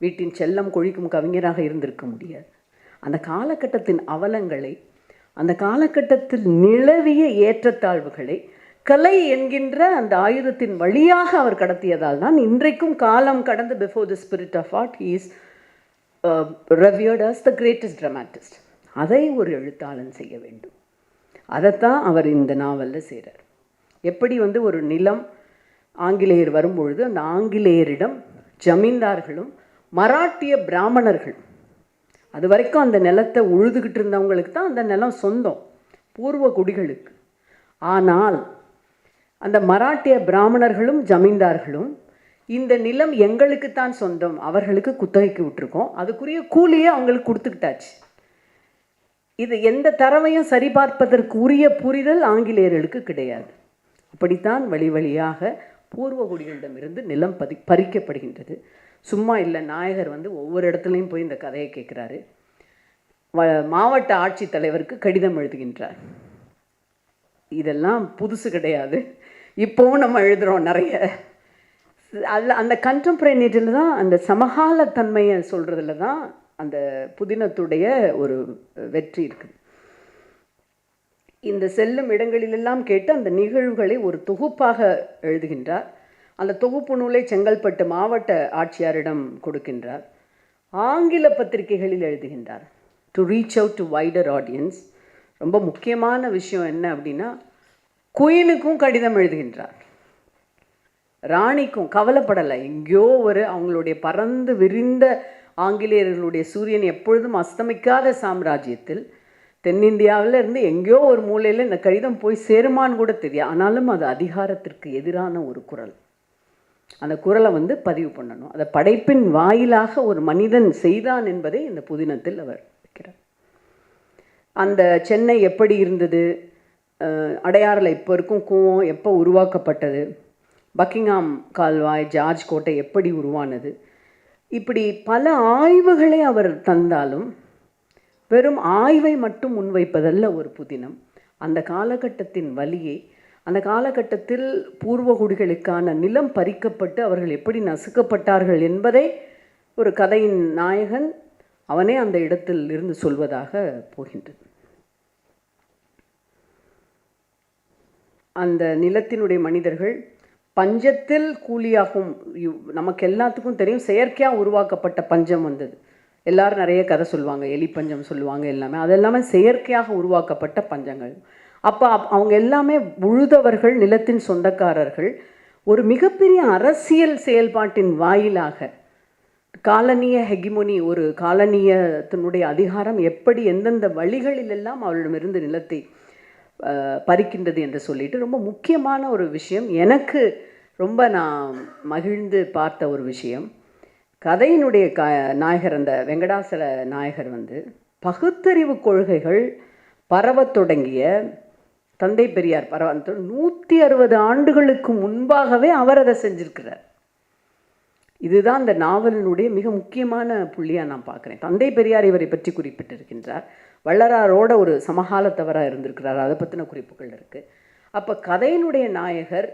வீட்டின் செல்லம் கொழிக்கும் கவிஞராக இருந்திருக்க முடியாது. அந்த காலகட்டத்தின் அவலங்களை, அந்த காலகட்டத்தில் நிலவிய ஏற்றத்தாழ்வுகளை கலை என்கின்ற அந்த ஆயுதத்தின் வழியாக அவர் கடத்தியதால் தான் இன்றைக்கும் காலம் கடந்து before the spirit of art he is revered as the greatest dramatist. அதை ஒரு எழுத்தாளன் செய்ய வேண்டும். அதைத்தான் அவர் இந்த நாவலில் செய்கிறார். எப்படி வந்து ஒரு நிலம் ஆங்கிலேயர் வரும்பொழுது அந்த ஆங்கிலேயரிடம் ஜமீன்தார்களும் மராட்டிய பிராமணர்கள், அது வரைக்கும் அந்த நிலத்தை உழுதுகிட்டு இருந்தவங்களுக்கு தான் அந்த நிலம் சொந்தம், பூர்வ குடிகளுக்கு. ஆனால் அந்த மராட்டிய பிராமணர்களும் ஜமீன்தார்களும் இந்த நிலம் எங்களுக்குத்தான் சொந்தம், அவர்களுக்கு குத்தகைக்கு விட்டுருக்கோம், அதுக்குரிய கூலியை அவங்களுக்கு கொடுத்துக்கிட்டாச்சு. இது எந்த தரவையும் சரிபார்ப்பதற்கு உரிய புரிதல் ஆங்கிலேயர்களுக்கு கிடையாது. அப்படித்தான் வழி வழியாக பூர்வ குடிகளிடமிருந்து நிலம் பறிக்கப்படுகின்றது. சும்மா இல்லை, நாயகர் வந்து ஒவ்வொரு இடத்துலையும் போய் இந்த கதையை கேட்குறாரு. மாவட்ட ஆட்சித்தலைவருக்கு கடிதம் எழுதுகின்றார். இதெல்லாம் புதுசு கிடையாது, இப்போவும் நம்ம எழுதுகிறோம் நிறைய. அதில் அந்த கண்டெம்பரரியில் தான் அந்த சமகால தன்மையை சொல்கிறதுல தான் அந்த புதினத்துடைய ஒரு வெற்றி இருக்குது. இந்த செல்லும் இடங்களிலெல்லாம் கேட்டு அந்த நிகழ்வுகளை ஒரு தொகுப்பாக எழுதுகின்றார். அந்த தொகுப்பு நூலை செங்கல்பட்டு மாவட்ட ஆட்சியாரிடம் கொடுக்கின்றார். ஆங்கில பத்திரிகைகளில் எழுதுகின்றார் to reach out to wider audience. ரொம்ப முக்கியமான விஷயம் என்ன அப்படின்னா, குயினுக்கும் கடிதம் எழுதுகின்றார், ராணிக்கும். கவலைப்படலை, எங்கேயோ ஒரு அவங்களுடைய பறந்து விரிந்த ஆங்கிலேயர்களுடைய சூரியன் எப்பொழுதும் அஸ்தமிக்காத சாம்ராஜ்யத்தில் தென்னிந்தியாவில் இருந்து எங்கேயோ ஒரு மூலையில் இந்த கடிதம் போய் சேருமான்னு கூட தெரியும். ஆனாலும் அது அதிகாரத்திற்கு எதிரான ஒரு குரல். அந்த குரலை வந்து பதிவு பண்ணணும். அதை படைப்பின் வாயிலாக ஒரு மனிதன் செய்தான் என்பதை இந்த புதினத்தில் அவர் வைக்கிறார். அந்த சென்னை எப்படி இருந்தது, அடையாறில் இப்போ இருக்கும் கூவம் எப்போ உருவாக்கப்பட்டது, பக்கிங்ஹாம் கால்வாய், ஜார்ஜ் கோட்டை எப்படி உருவானது, இப்படி பல ஆய்வுகளை அவர் தந்தாலும் வெறும் ஆய்வை மட்டும் முன்வைப்பதல்ல ஒரு புதினம். அந்த காலகட்டத்தின் வலியை, அந்த காலகட்டத்தில் பூர்வகுடிகளுக்கான நிலம் பறிக்கப்பட்டு அவர்கள் எப்படி நசுக்கப்பட்டார்கள் என்பதை ஒரு கதையின் நாயகன் அவனே அந்த இடத்தில் இருந்து சொல்வதாக போகின்றது. அந்த நிலத்தினுடைய மனிதர்கள் பஞ்சத்தில் கூலியாகும். நமக்கு எல்லாத்துக்கும் தெரியும், செயற்கையாக உருவாக்கப்பட்ட பஞ்சம் வந்தது. எல்லாரும் நிறைய கதை சொல்லுவாங்க, எலி பஞ்சம் சொல்லுவாங்க, எல்லாமே அதெல்லாமே செயற்கையாக உருவாக்கப்பட்ட பஞ்சங்கள். அப்போ அவங்க எல்லாமே உழுதவர்கள், நிலத்தின் சொந்தக்காரர்கள். ஒரு மிகப்பெரிய அரசியல் செயல்பாட்டின் வாயிலாக காலனிய ஹெகிமோனி, ஒரு காலனியத்தினுடைய அதிகாரம் எப்படி எந்தெந்த வழிகளிலெல்லாம் அவளிடமிருந்து நிலத்தை பறிக்கின்றது என்று சொல்லிட்டு ரொம்ப முக்கியமான ஒரு விஷயம். எனக்கு ரொம்ப நான் மகிழ்ந்து பார்த்த ஒரு விஷயம், கதையினுடைய நாயகர் அந்த வெங்கடாசல நாயகர் வந்து பகுத்தறிவு கொள்கைகள் பரவத் தொடங்கிய தந்தை பெரியார் 160 ஆண்டுகளுக்கு முன்பாகவே அவர் அதை செஞ்சிருக்கிறார். இதுதான் இந்த நாவலினுடைய மிக முக்கியமான புள்ளியாக நான் பார்க்குறேன். தந்தை பெரியார் இவரை பற்றி குறிப்பிட்டிருக்கின்றார். வள்ளலாரோட ஒரு சமகாலத்தவராக இருந்திருக்கிறார், அதை பற்றின குறிப்புகள் இருக்குது. அப்போ கதையினுடைய நாயகர்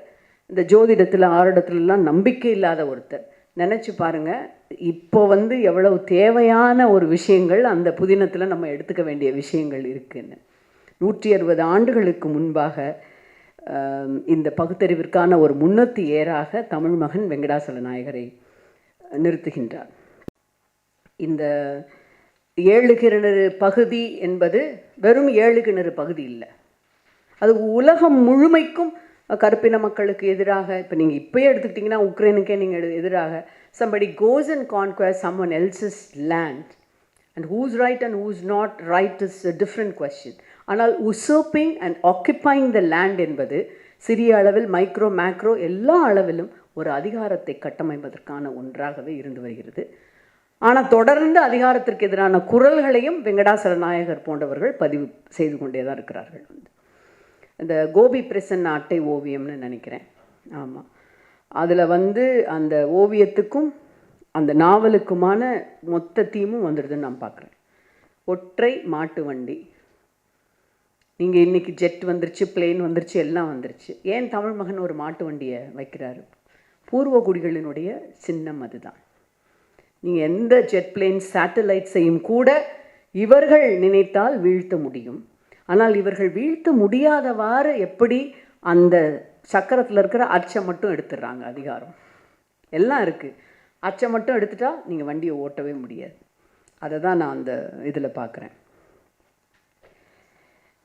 இந்த ஜோதிடத்தில் ஆரிடத்துலலாம் நம்பிக்கை இல்லாத ஒருத்தர். நினச்சி பாருங்கள், இப்போ வந்து எவ்வளவு தேவையான ஒரு விஷயங்கள் அந்த புதினத்தில் நம்ம எடுத்துக்க வேண்டிய விஷயங்கள் இருக்குன்னு. 160 ஆண்டுகளுக்கு முன்பாக இந்த பகுத்தறிவிற்கான ஒரு முன்னத்தி ஏறாக தமிழ் மகன் வெங்கடாசல நாயகரை நிறுத்துகின்றார். இந்த 7 கிணறு பகுதி என்பது வெறும் 7 கிணறு பகுதி இல்லை, அது உலகம் முழுமைக்கும் கருப்பின மக்களுக்கு எதிராக. இப்போ நீங்கள் இப்போயே எடுத்துக்கிட்டிங்கன்னா உக்ரைனுக்கே நீங்கள் எதிராக somebody goes and conquers someone else's land and who's right and who's not right is a different question. ஆனால் usurping and occupying the land என்பது சிறிய அளவில் மைக்ரோ மேக்ரோ எல்லா அளவிலும் ஒரு அதிகாரத்தை கட்டமைப்பதற்கான ஒன்றாகவே இருந்து வருகிறது. ஆனால் தொடர்ந்து அதிகாரத்திற்கு எதிரான குரல்களையும் வெங்கடாசல நாயகர் போன்றவர்கள் பதிவு செய்து கொண்டே தான் இருக்கிறார்கள். இந்த கோபி பிரசன்ன அட்டை ஓவியம்னு நினைக்கிறேன், ஆமாம், அதில் அந்த ஓவியத்துக்கும் அந்த நாவலுக்குமான மொத்த தீமும் வந்துடுதுன்னு நான் பார்க்குறேன். ஒற்றை மாட்டு வண்டி, நீங்கள் இன்றைக்கி ஜெட் வந்துருச்சு, பிளேன் வந்துருச்சு, எல்லாம் வந்துருச்சு. ஏன் தமிழ் மகன் ஒரு மாட்டு வண்டியை வைக்கிறாரு? பூர்வகுடிகளினுடைய சின்னம் அதுதான். நீங்கள் எந்த ஜெட் பிளேன் சேட்டலைட்ஸையும் கூட இவர்கள் நினைத்தால் வீழ்த்த முடியும். ஆனால் இவர்கள் வீழ்த்த முடியாதவாறு எப்படி அந்த சக்கரத்தில் இருக்கிற அச்சை மட்டும் எடுத்துடுறாங்க. அதிகாரம் எல்லாம் இருக்குது, அச்சை மட்டும் எடுத்துட்டா நீங்கள் வண்டியை ஓட்டவே முடியாது. அதை தான் நான் அந்த இதில் பார்க்குறேன்.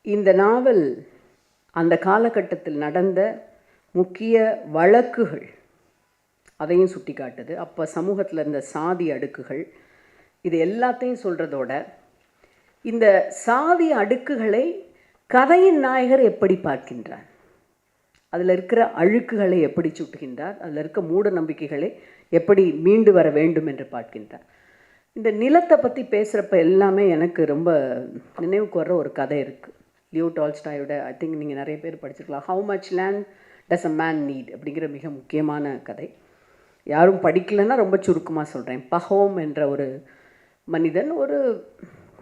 இந்த நாவல் அந்த காலகட்டத்தில் நடந்த முக்கிய வழக்குகள் அதையும் சுட்டி காட்டுது. அப்போ சமூகத்தில் இருந்த சாதி அடுக்குகள் இது எல்லாத்தையும் சொல்கிறதோட, இந்த சாதி அடுக்குகளை கதையின் நாயகர் எப்படி பார்க்கின்றார், அதில் இருக்கிற அழுக்குகளை எப்படி சுட்டுகின்றார், அதில் இருக்க மூட நம்பிக்கைகளை எப்படி மீண்டு வர வேண்டும் என்று பார்க்கின்றார். இந்த நிலத்தை பற்றி பேசுகிறப்ப எல்லாமே எனக்கு ரொம்ப நினைவுக்கு வர்ற ஒரு கதை இருக்குது. லியோ டால்ஸ்டாயோட, ஐ திங்க் நீங்கள் நிறைய பேர் படிச்சிருக்கலாம், how much land does a man need அப்படிங்கிற மிக முக்கியமான கதை. யாரும் படிக்கலைன்னா ரொம்ப சுருக்கமாக சொல்கிறேன். பஹோம் என்ற ஒரு மனிதன்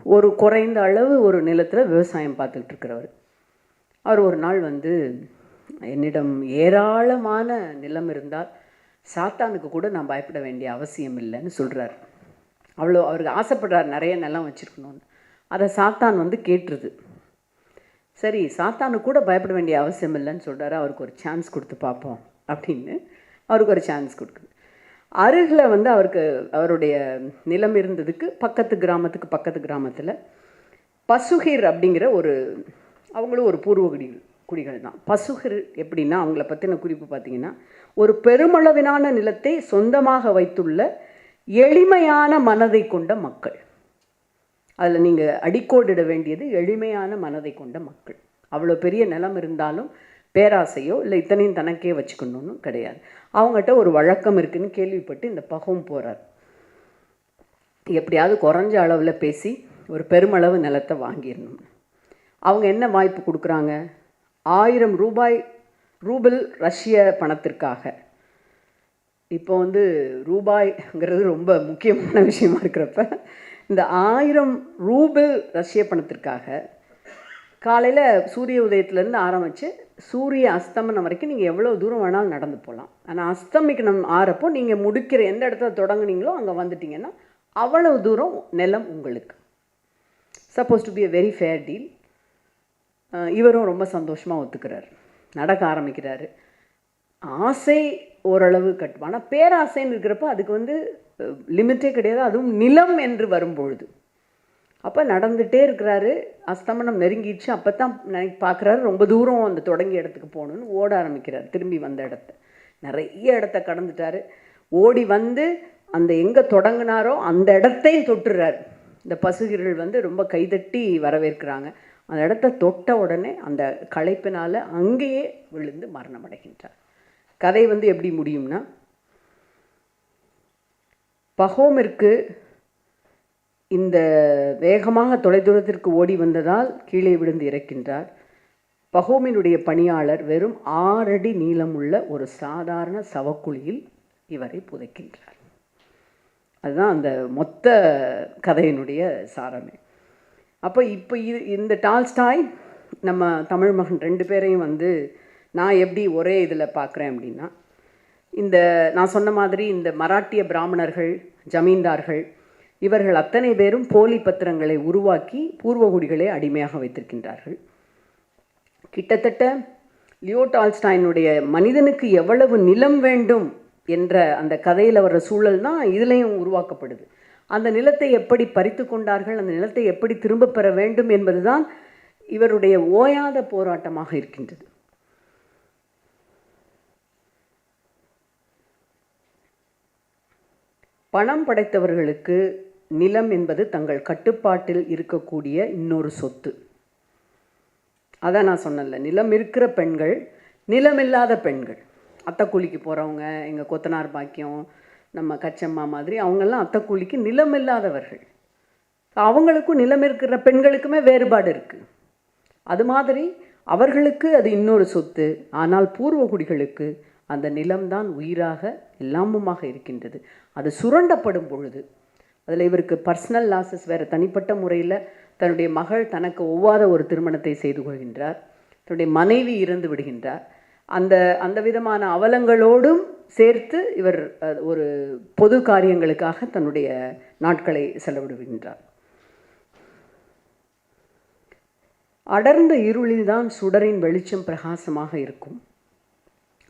ஒரு குறைந்த அளவு ஒரு நிலத்தில் விவசாயம் பார்த்துக்கிட்டு இருக்கிறவர். அவர் ஒரு நாள் என்னிடம் ஏராளமான நிலம் இருந்தால் சாத்தானுக்கு கூட நான் பயப்பட வேண்டிய அவசியம் இல்லைன்னு சொல்கிறார். அவருக்கு ஆசைப்படுறார் நிறைய நிலம் வச்சுருக்கணும்னு. அதை சாத்தான் கேட்டுருது. சரி, சாத்தானுக்கு கூட பயப்பட வேண்டிய அவசியம் இல்லைன்னு சொல்கிறாரு. அவருக்கு ஒரு சான்ஸ் கொடுத்து பார்ப்போம் அப்படின்னு அவருக்கு ஒரு சான்ஸ் கொடுக்குது. அருகில் அவருக்கு அவருடைய நிலம் இருந்ததுக்கு பக்கத்து கிராமத்தில் பசுகிர் அப்படிங்கிற அவங்களும் ஒரு பூர்வ குடிகள் தான். பசுகிர் எப்படின்னா, அவங்கள பற்றின குறிப்பு பார்த்திங்கன்னா, ஒரு பெருமளவிலான நிலத்தை சொந்தமாக வைத்துள்ள எளிமையான மனதை கொண்ட மக்கள். அதில் நீங்கள் அடிக்கோடிட வேண்டியது எளிமையான மனதை கொண்ட மக்கள். அவ்வளோ பெரிய நிலம் இருந்தாலும் பேராசையோ இல்லை இத்தனையும் தனக்கே வச்சுக்கணும்னு கிடையாது. அவங்ககிட்ட ஒரு வழக்கம் இருக்குதுன்னு கேள்விப்பட்டு இந்த பகம் போகிறார். எப்படியாவது குறைஞ்ச அளவில் பேசி ஒரு பெருமளவு நிலத்தை வாங்கிடணும். அவங்க என்ன வாய்ப்பு கொடுக்குறாங்க? 1000 ரூபிள் ரஷ்ய பணத்திற்காக. இப்போ ரூபாய்ங்கிறது ரொம்ப முக்கியமான விஷயமா இருக்கிறப்ப இந்த 1000 ரூபிள் ரஷ்ய பணத்திற்காக காலையில் சூரிய உதயத்துலேருந்து ஆரம்பித்து சூரிய அஸ்தமனம் வரைக்கும் நீங்கள் எவ்வளோ தூரம் வேணாலும் நடந்து போகலாம். ஆனால் அஸ்தமிக்கணும் ஆறப்போ நீங்கள் முடிக்கிற எந்த இடத்துல தொடங்குனீங்களோ அங்கே வந்துட்டிங்கன்னா அவ்வளவு தூரம் நிலம் உங்களுக்கு. Supposed to be a very fair deal. இவரும் ரொம்ப சந்தோஷமாக ஒத்துக்கிறார், நடக்க ஆரம்பிக்கிறாரு. ஆசை ஓரளவு கட்டுவோம், ஆனால் பேராசைன்னு இருக்கிறப்ப அதுக்கு லிமிட்டே கிடையாது. அதுவும் நிலம் என்று வரும்பொழுது அப்போ நடந்துகிட்டே இருக்கிறாரு. அஸ்தமனம் நெருங்கிடுச்சு. அப்போ தான் பார்க்குறாரு ரொம்ப தூரம் அந்த தொடங்கிய இடத்துக்கு போகணுன்னு ஓட ஆரம்பிக்கிறார். திரும்பி வந்த நிறைய இடத்த கடந்துட்டார். ஓடி அந்த எங்கே தொடங்கினாரோ அந்த இடத்தையும் தொட்டுறார். இந்த பசுகிர்கள் ரொம்ப கைதட்டி வரவேற்கிறாங்க. அந்த இடத்த தொட்ட உடனே அந்த களைப்பினால் அங்கேயே விழுந்து மரணம் அடைகின்றார். கதை எப்படி முடியும்னா, பஹோமிற்கு இந்த வேகமாக தொலைதூரத்திற்கு ஓடி வந்ததால் கீழே விழுந்து இறக்கின்றார். பஹோமினுடைய பணியாளர் வெறும் 6 அடி நீளமுள்ள ஒரு சாதாரண சவக்குழியில் இவரை புதைக்கின்றார். அதுதான் அந்த மொத்த கதையினுடைய சாரமே. அப்போ இந்த டால்ஸ்டாய் நம்ம தமிழ் மகன் 2 பேரையும் நான் எப்படி ஒரே இதில் பார்க்குறேன் அப்படின்னா, நான் சொன்ன மாதிரி இந்த மராட்டிய பிராமணர்கள், ஜமீன்தார்கள், இவர்கள் அத்தனை பேரும் போலி பத்திரங்களை உருவாக்கி பூர்வகுடிகளை அடிமையாக வைத்திருக்கின்றார்கள். கிட்டத்தட்ட லியோ டால்ஸ்டாயினுடைய மனிதனுக்கு எவ்வளவு நிலம் வேண்டும் என்ற அந்த கதையில் வர்ற சூழல் தான் இதுலேயும் உருவாக்கப்படுது. அந்த நிலத்தை எப்படி பறித்து கொண்டார்கள், அந்த நிலத்தை எப்படி திரும்ப பெற வேண்டும் என்பதுதான் இவருடைய ஓயாத போராட்டமாக இருக்கின்றது. பணம் படைத்தவர்களுக்கு நிலம் என்பது தங்கள் கட்டுப்பாட்டில் இருக்கக்கூடிய இன்னொரு சொத்து. அதான் நான் சொன்னேன்ல, நிலம் இருக்கிற பெண்கள், நிலமில்லாத பெண்கள், அத்தைக்கூலிக்கு போகிறவங்க, எங்கள் கொத்தனார் பாக்கியம், நம்ம கச்சம்மா மாதிரி அவங்கெல்லாம் அத்தைக்கூலிக்கு நிலம் இல்லாதவர்கள். அவங்களுக்கும் நிலம் இருக்கிற பெண்களுக்குமே வேறுபாடு இருக்குது. அது மாதிரி அவர்களுக்கு அது இன்னொரு சொத்து. ஆனால் பூர்வகுடிகளுக்கு அந்த நிலம்தான் உயிராக எல்லாமுமாக இருக்கின்றது. அது சுரண்டப்படும் பொழுது அதில் இவருக்கு பர்சனல் லாஸஸ் வேறு, தனிப்பட்ட முறையில் தன்னுடைய மகள் தனக்கு ஒவ்வாத ஒரு திருமணத்தை செய்து கொள்கின்றார், தன்னுடைய மனைவி இறந்து விடுகின்றார். அந்த அந்த விதமான அவலங்களோடும் சேர்த்து இவர் ஒரு பொது காரியங்களுக்காக தன்னுடைய நாட்களை செலவிடுகின்றார். அடர்ந்த இருளில்தான் சுடரின் வெளிச்சம் பிரகாசமாக இருக்கும்.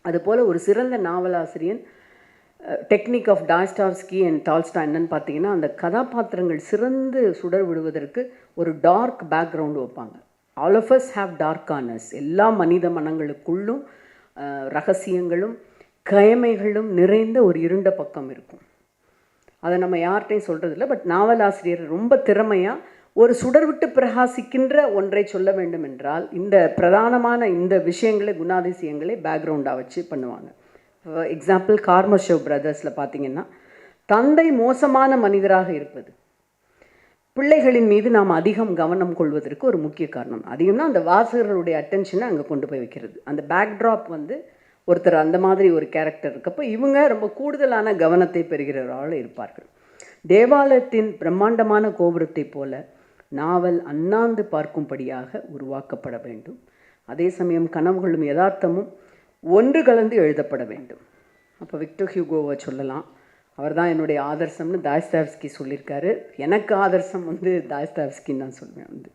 அதுபோல் ஒரு சிறந்த நாவலாசிரியன் technique of Dostoevsky and Tolstoy என்னன்னு பார்த்தீங்கன்னா, அந்த கதாபாத்திரங்கள் சிறந்து சுடர் விடுவதற்கு ஒரு டார்க் பேக்ரவுண்டு வைப்பாங்க. All of us have dark corners. எல்லா மனித மனங்களுக்குள்ளும் ரகசியங்களும் கயமைகளும் நிறைந்த ஒரு இருண்ட பக்கம் இருக்கும். அதை நம்ம யார்கிட்டையும் சொல்கிறதில்ல. பட் நாவலாசிரியர் ரொம்ப திறமையாக ஒரு சுடர் விட்டு பிரகாசிக்கின்ற ஒன்றை சொல்ல வேண்டும் என்றால் இந்த பிரதானமான இந்த விஷயங்களை, குணாதிசயங்களை பேக்ரவுண்டாக வச்சு பண்ணுவாங்க. எக்ஸாம்பிள் கார்மஷோவ் பிரதர்ஸில் பார்த்தீங்கன்னா, தந்தை மோசமான மனிதராக இருப்பது பிள்ளைகளின் மீது நாம் அதிகம் கவனம் கொள்வதற்கு ஒரு முக்கிய காரணம். அதிகம்னா அந்த வாசகர்களுடைய அட்டென்ஷனை அங்கே கொண்டு போய் வைக்கிறது. அந்த பேக்ட்ராப் வந்து ஒருத்தர் அந்த மாதிரி ஒரு கேரக்டர் இருக்கப்போ இவங்க ரொம்ப கூடுதலான கவனத்தை பெறுகிறவர்களாக இருப்பார்கள். தேவாலயத்தின் பிரம்மாண்டமான கோபுரத்தை போல நாவல் அண்ணாந்து பார்க்கும்படியாக உருவாக்கப்பட வேண்டும். அதே சமயம் கனவுகளும் யதார்த்தமும் ஒன்று கலந்து எழுதப்பட வேண்டும். அப்போ விக்டர் ஹியூகோவை சொல்லலாம். அவர் தான் என்னுடைய ஆதர்சம்னு தாஸ்தாவ்ஸ்கி சொல்லியிருக்காரு. எனக்கு ஆதர்சம் வந்து தாஸ்தாவ்ஸ்கின்னு நான் சொல்லுவேன். வந்து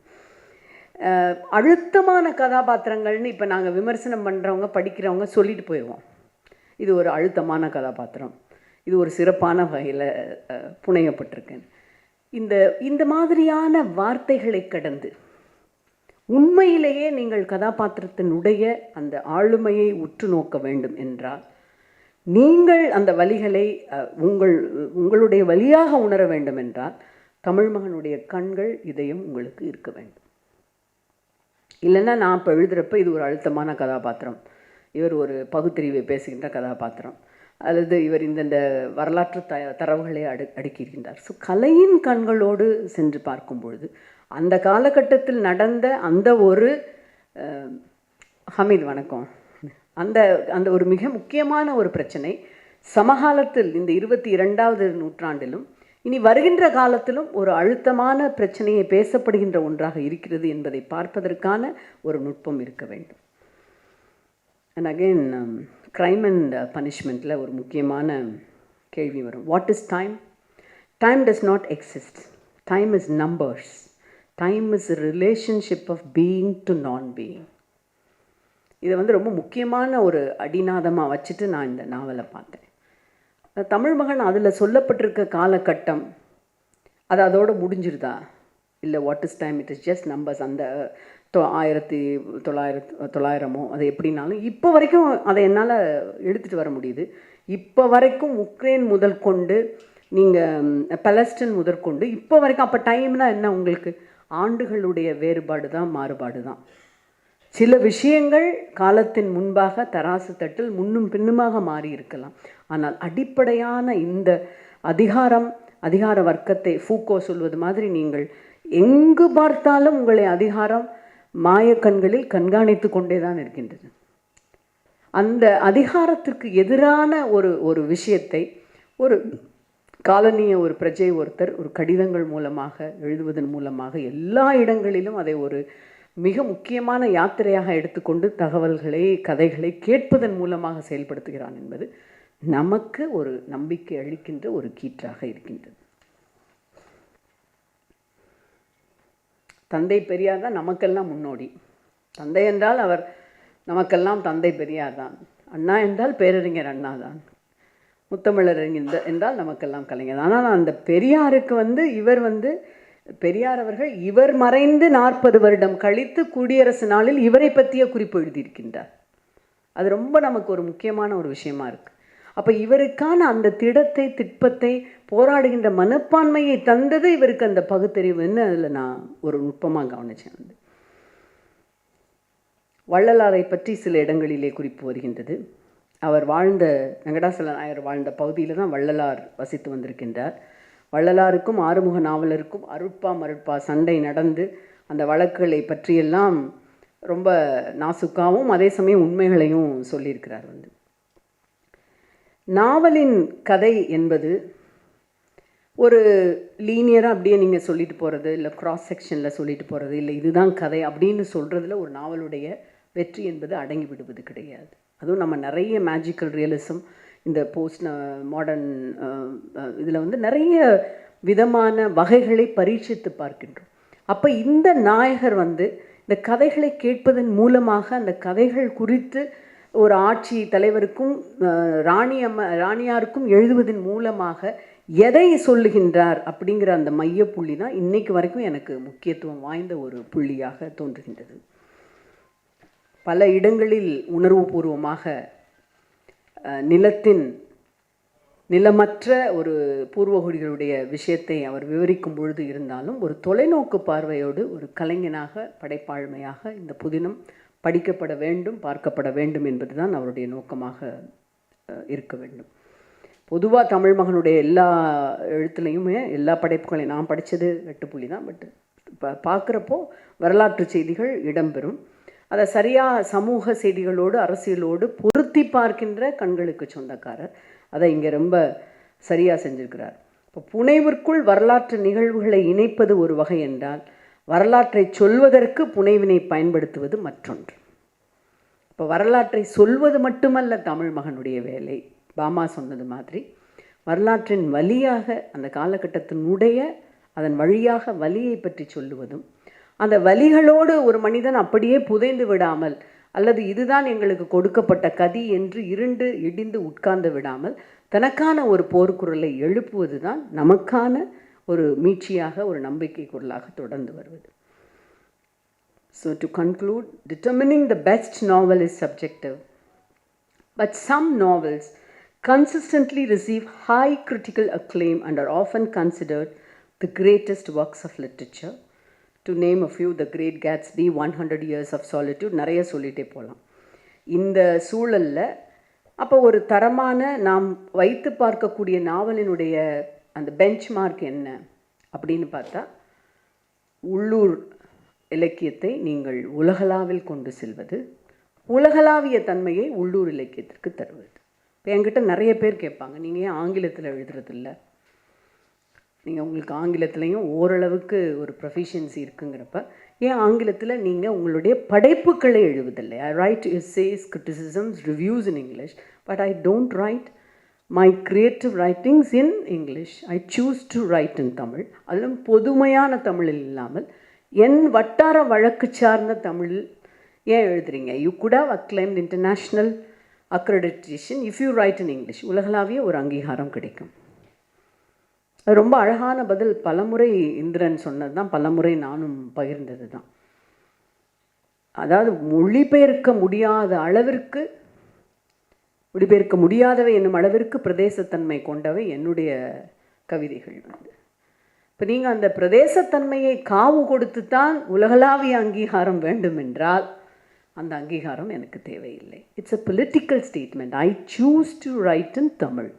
அழுத்தமான கதாபாத்திரங்கள்னு இப்போ நாங்கள் விமர்சனம் பண்ணுறவங்க, படிக்கிறவங்க சொல்லிட்டு போயிடுவோம். இது ஒரு அழுத்தமான கதாபாத்திரம், இது ஒரு சிறப்பான வகையில் புனையப்பட்டிருக்கேன். இந்த மாதிரியான வார்த்தைகளை கடந்து உண்மையிலேயே நீங்கள் கதாபாத்திரத்தினுடைய அந்த ஆளுமையை உற்று நோக்க வேண்டும் என்றால், நீங்கள் அந்த வலிகளை உங்களுடைய வழியாக உணர வேண்டும் என்றால், தமிழ் மகனுடைய கண்கள், இதயம் உங்களுக்கு இருக்க வேண்டும். இல்லைன்னா நான் இப்போ எழுதுகிறப்ப இது ஒரு அழுத்தமான கதாபாத்திரம், இவர் ஒரு பகுத்தறிவை பேசுகின்ற கதாபாத்திரம், அல்லது இவர் இந்த வரலாற்று தரவுகளை அடுக்கியிருக்கின்றார். ஸோ கலையின் கண்களோடு சென்று பார்க்கும் பொழுது அந்த காலகட்டத்தில் நடந்த அந்த ஒரு ஹமீத் வணக்கம், அந்த ஒரு மிக முக்கியமான ஒரு பிரச்சனை சமகாலத்தில் இந்த 22வது நூற்றாண்டிலும் இனி வருகின்ற காலத்திலும் ஒரு அழுத்தமான பிரச்சனையை பேசப்படுகின்ற ஒன்றாக இருக்கிறது என்பதை பார்ப்பதற்கான ஒரு நுட்பம் இருக்க வேண்டும். அண்ட் அகெயின் க்ரைம் அண்ட் பனிஷ்மெண்ட்டில் ஒரு முக்கியமான கேள்வி வரும். What is time? Time does not exist. Time is numbers. Time is relationship of being to non being. இதை வந்து ரொம்ப முக்கியமான ஒரு அடிநாதமாக வச்சுட்டு நான் இந்த நாவலை பார்த்தேன். தமிழ் மகன் அதில் சொல்லப்பட்டிருக்க காலகட்டம் அது அதோடு முடிஞ்சிருதா? இல்லை, what is time, it is just numbers. அந்த 1900 அது எப்படின்னாலும் இப்போ வரைக்கும் அதை என்னால் எடுத்துகிட்டு வர முடியுது. இப்போ வரைக்கும் உக்ரைன் முதல் கொண்டு நீங்கள் பலஸ்டீன் முதற்கொண்டு இப்போ வரைக்கும். அப்போ டைம்னா என்ன உங்களுக்கு? ஆண்டுகளுடைய வேறுபாடு தான், மாறுபாடு தான். சில விஷயங்கள் காலத்தின் முன்பாக தராசு தட்டில் முன்னும் பின்னுமாக மாறி இருக்கலாம். ஆனால் அடிப்படையான இந்த அதிகார வர்க்கத்தை ஃபூக்கோ சொல்வது மாதிரி நீங்கள் எங்கு பார்த்தாலும் உங்களை அதிகாரம் மாயக்கண்களில் கண்காணித்து கொண்டே தான் இருக்கின்றது. அந்த அதிகாரத்திற்கு எதிரான ஒரு விஷயத்தை ஒரு காலனிய ஒரு பிரஜை ஒருத்தர் ஒரு கடிதங்கள் மூலமாக எழுதுவதன் மூலமாக எல்லா இடங்களிலும் அதை ஒரு மிக முக்கியமான யாத்திரையாக எடுத்துக்கொண்டு தகவல்களை, கதைகளை கேட்பதன் மூலமாக செயல்படுத்துகிறான் என்பது நமக்கு ஒரு நம்பிக்கை அளிக்கின்ற ஒரு கீற்றாக இருக்கின்றது. தந்தை பெரியார் தான் நமக்கெல்லாம் முன்னோடி. தந்தை என்றால் அவர் நமக்கெல்லாம் தந்தை பெரியார் தான். அண்ணா என்றால் பேரறிஞர் அண்ணா தான். முத்தமிழர் என்றால் நமக்கெல்லாம் கலைஞர். ஆனால் அந்த பெரியாருக்கு இவர் பெரியார் அவர்கள் இவர் மறைந்து 40 வருடம் கழித்து குடியரசு நாளில் இவரை பற்றிய குறிப்பு எழுதியிருக்கின்றார். அது ரொம்ப நமக்கு ஒரு முக்கியமான ஒரு விஷயமா இருக்குது. அப்போ இவருக்கான அந்த திட்பத்தை போராடுகின்ற மனப்பான்மையை தந்தது இவருக்கு அந்த பகுத்தறிவுன்னு அதில் நான் ஒரு நுட்பமாக கவனித்தேன். வள்ளலாரை பற்றி சில இடங்களிலே குறிப்பு வருகின்றது. அவர் வாழ்ந்த வெங்கடாசல நாயர் வாழ்ந்த பகுதியில் தான் வள்ளலார் வசித்து வந்திருக்கின்றார். வள்ளலாருக்கும் ஆறுமுக நாவலருக்கும் அருட்பா மருட்பா சண்டை நடந்து அந்த வழக்குகளை பற்றியெல்லாம் ரொம்ப நாசுக்காவும் அதே சமயம் உண்மைகளையும் சொல்லியிருக்கிறார். நாவலின் கதை என்பது ஒரு லீனியராக அப்படியே நீங்கள் சொல்லிட்டு போகிறது, இல்லை கிராஸ் செக்ஷனில் சொல்லிட்டு போகிறது, இல்லை இதுதான் கதை அப்படின்னு சொல்கிறதுல ஒரு நாவலுடைய வெற்றி என்பது அடங்கி விடுவது கிடையாது. அதுவும் நம்ம நிறைய மேஜிக்கல் ரியலிசம் இந்த போஸ்ட் மாடர்ன் இதில் நிறைய விதமான வகைகளை பரீட்சித்து பார்க்கின்றோம். அப்போ இந்த நாயகர் இந்த கதைகளை கேட்பதன் மூலமாக அந்த கதைகள் குறித்து ஒரு ஆட்சி தலைவருக்கும் ராணியாருக்கும் எழுதுவதன் மூலமாக எதை சொல்லுகின்றார் அப்படிங்கிற அந்த மையப்புள்ளி தான் இன்னைக்கு வரைக்கும் எனக்கு முக்கியத்துவம் வாய்ந்த ஒரு புள்ளியாக தோன்றுகின்றது. பல இடங்களில் உணர்வுபூர்வமாக நிலமற்ற ஒரு பூர்வகுடிகளுடைய விஷயத்தை அவர் விவரிக்கும் பொழுது இருந்தாலும் ஒரு தொலைநோக்கு பார்வையோடு ஒரு கலைஞனாக படைப்பாழ்மையாக இந்த புதினம் படிக்கப்பட வேண்டும், பார்க்கப்பட வேண்டும் என்பது தான் அவருடைய நோக்கமாக இருக்க வேண்டும். பொதுவாக தமிழ் மகனுடைய எல்லா எழுத்துலையுமே எல்லா படைப்புகளையும் நான் படித்தது வெட்டுப்புள்ளி தான். பட் பார்க்குறப்போ வரலாற்று செய்திகள் இடம்பெறும். அதை சரியாக சமூக செய்திகளோடு அரசியலோடு பொருத்தி பார்க்கின்ற கண்களுக்கு சொந்தக்காரர். அதை இங்கே ரொம்ப சரியாக செஞ்சிருக்கிறார். இப்போ புனைவிற்குள் வரலாற்று நிகழ்வுகளை இணைப்பது ஒரு வகை என்றால், வரலாற்றை சொல்வதற்கு புனைவினை பயன்படுத்துவது மற்றொன்று. இப்போ வரலாற்றை சொல்வது மட்டுமல்ல தமிழ் மகனுடைய வேலை. பாமா சொன்னது மாதிரி வரலாற்றின் வழியாக அந்த காலகட்டத்தினுடைய அதன் வழியாக வலியை பற்றி சொல்லுவதும், அந்த வலிகளோடு ஒரு மனிதன் அப்படியே புதைந்து விடாமல், அல்லது இதுதான் எங்களுக்கு கொடுக்கப்பட்ட கதி என்று இடிந்து உட்கார்ந்து விடாமல் தனக்கான ஒரு போர்க்குரலை எழுப்புவது தான் நமக்கான ஒரு மீட்சியாக, ஒரு நம்பிக்கை குரலாக தொடர்ந்து வருவது. So to conclude, determining the best novel is subjective, but some novels consistently receive high critical acclaim and are often considered the greatest works of literature. To name a few, The Great Gatsby, 100 Years of Solitude, நிறைய சொல்லிகிட்டே போகலாம். இந்த சூழலில் அப்போ ஒரு தரமான நாம் வைத்து பார்க்கக்கூடிய நாவலினுடைய அந்த பெஞ்ச் மார்க் என்ன அப்படின்னு பார்த்தா, உள்ளூர் இலக்கியத்தை நீங்கள் உலகளாவில் கொண்டு செல்வது, உலகளாவிய தன்மையை உள்ளூர் இலக்கியத்திற்கு தருவது. இப்போ என்கிட்ட நிறைய பேர் கேட்பாங்க, நீங்கள் ஏன் ஆங்கிலத்தில் எழுதுறதில்ல? நீங்கள் உங்களுக்கு ஆங்கிலத்துலேயும் ஓரளவுக்கு ஒரு ப்ரொஃபிஷியன்சி இருக்குங்கிறப்ப ஏன் ஆங்கிலத்தில் நீங்கள் உங்களுடைய படைப்புகளை எழுதுவதில்லை? I write essays, criticisms, reviews in English, but I don't write my creative writings in English. I choose to write in Tamil. அதிலும் பொதுமையான தமிழில் இல்லாமல் என் வட்டார வழக்கு சார்ந்த தமிழில் ஏன் எழுதுறீங்க? You could have acclaimed international accreditation if you write in English. உலகளாவிய ஒரு அங்கீகாரம் கிடைக்கும். அது ரொம்ப அழகான பதில். பலமுறை இந்திரன் சொன்னது தான், பலமுறை நானும் பகிர்ந்தது தான். அதாவது மொழிபெயர்க்க முடியாதவை என்னும் அளவிற்கு பிரதேசத்தன்மை கொண்டவை என்னுடைய கவிதைகள். இப்போ நீங்கள் அந்த பிரதேசத்தன்மையை காவு கொடுத்து தான் உலகளாவிய அங்கீகாரம் வேண்டும் என்றால் அந்த அங்கீகாரம் எனக்கு தேவையில்லை. It's a political statement. I choose to write in Tamil.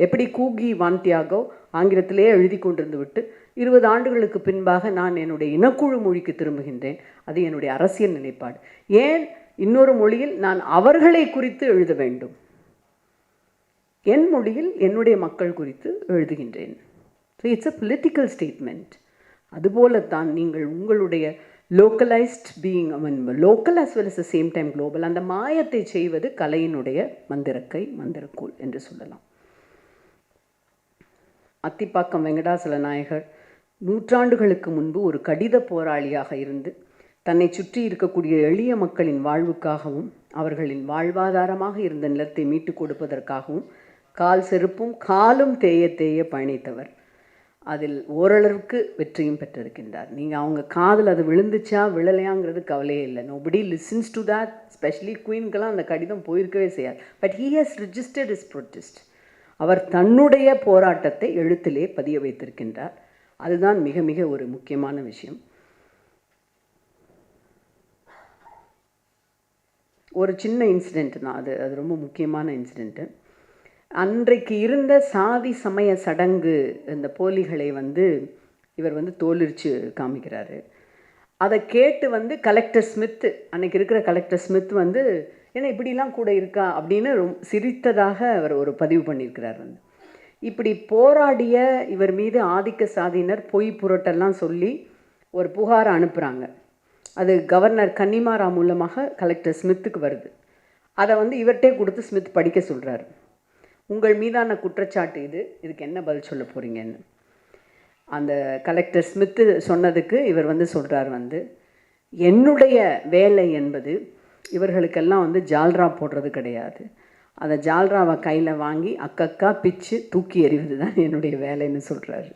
எப்படி கூகி வான்டியாகோ ஆங்கிலத்திலே எழுதி கொண்டிருந்து விட்டு 20 ஆண்டுகளுக்கு பின்பாக நான் என்னுடைய இனக்குழு மொழிக்கு திரும்புகின்றேன். அது என்னுடைய அரசியல் நிலைப்பாடு. ஏன் இன்னொரு மொழியில் நான் அவர்களை குறித்து எழுத வேண்டும்? என் மொழியில் என்னுடைய மக்கள் குறித்து எழுதுகின்றேன். So it's a political statement. அதுபோலத்தான் நீங்கள் உங்களுடைய localised being, local as well as the same time global, அந்த மாயத்தை செய்வது கலையினுடைய மந்திரக்கோல் என்று சொல்லலாம். அத்திப்பாக்கம் வெங்கடாசல நாயகர் நூற்றாண்டுகளுக்கு முன்பு ஒரு கடித போராளியாக இருந்து தன்னை சுற்றி இருக்கக்கூடிய எளிய மக்களின் வாழ்வுக்காகவும் அவர்களின் வாழ்வாதாரமாக இருந்த நிலத்தை மீட்டுக் கொடுப்பதற்காகவும் கால் செருப்பும் காலும் தேய தேய பயணித்தவர். அதில் ஓரளவுக்கு வெற்றியும் பெற்றிருக்கின்றார். நீங்கள் அவங்க காதில் அது விழுந்துச்சா விழலையாங்கிறது கவலையே இல்லை. Nobody listens to that. Specially குயின்கெல்லாம் அந்த கடிதம் போயிருக்கவே செய்யாது. But he has registered his protest. அவர் தன்னுடைய போராட்டத்தை எழுத்திலே பதிய வைத்திருக்கின்றார். அதுதான் மிக மிக ஒரு முக்கியமான விஷயம். ஒரு சின்ன இன்சிடெண்ட் தான் அது. அது ரொம்ப முக்கியமான இன்சிடெண்ட்டு. அன்றைக்கு இருந்த சாதி சமய சடங்கு இந்த போலிகளை இவர் தோலுரிச்சு காமிக்கிறாரு. அதை கேட்டு கலெக்டர் ஸ்மித், அன்னைக்கு இருக்கிற கலெக்டர் ஸ்மித் ஏன்னா இப்படிலாம் கூட இருக்கா அப்படின்னு சிரித்ததாக அவர் ஒரு பதிவு பண்ணியிருக்கிறார். இப்படி போராடிய இவர் மீது ஆதிக்க சாதியினர் பொய் புரட்டெல்லாம் சொல்லி ஒரு புகாரை அனுப்புகிறாங்க. அது கவர்னர் கன்னிமாரா மூலமாக கலெக்டர் ஸ்மித்துக்கு வருது. அதை இவர்கிட்டே கொடுத்து ஸ்மித் படிக்க சொல்கிறார். உங்கள் மீதான குற்றச்சாட்டு இதுக்கு என்ன பதில் சொல்ல போகிறீங்கன்னு. அந்த கலெக்டர் ஸ்மித்து சொன்னதுக்கு இவர் சொல்கிறார், என்னுடைய வேலை என்பது இவர்களுக்கெல்லாம் ஜால்ரா போடுறது கிடையாது. அந்த ஜால்ராவை கையில் வாங்கி அக்கக்கா பிச்சு தூக்கி எறிவது தான் என்னுடைய வேலைன்னு சொல்கிறாரு.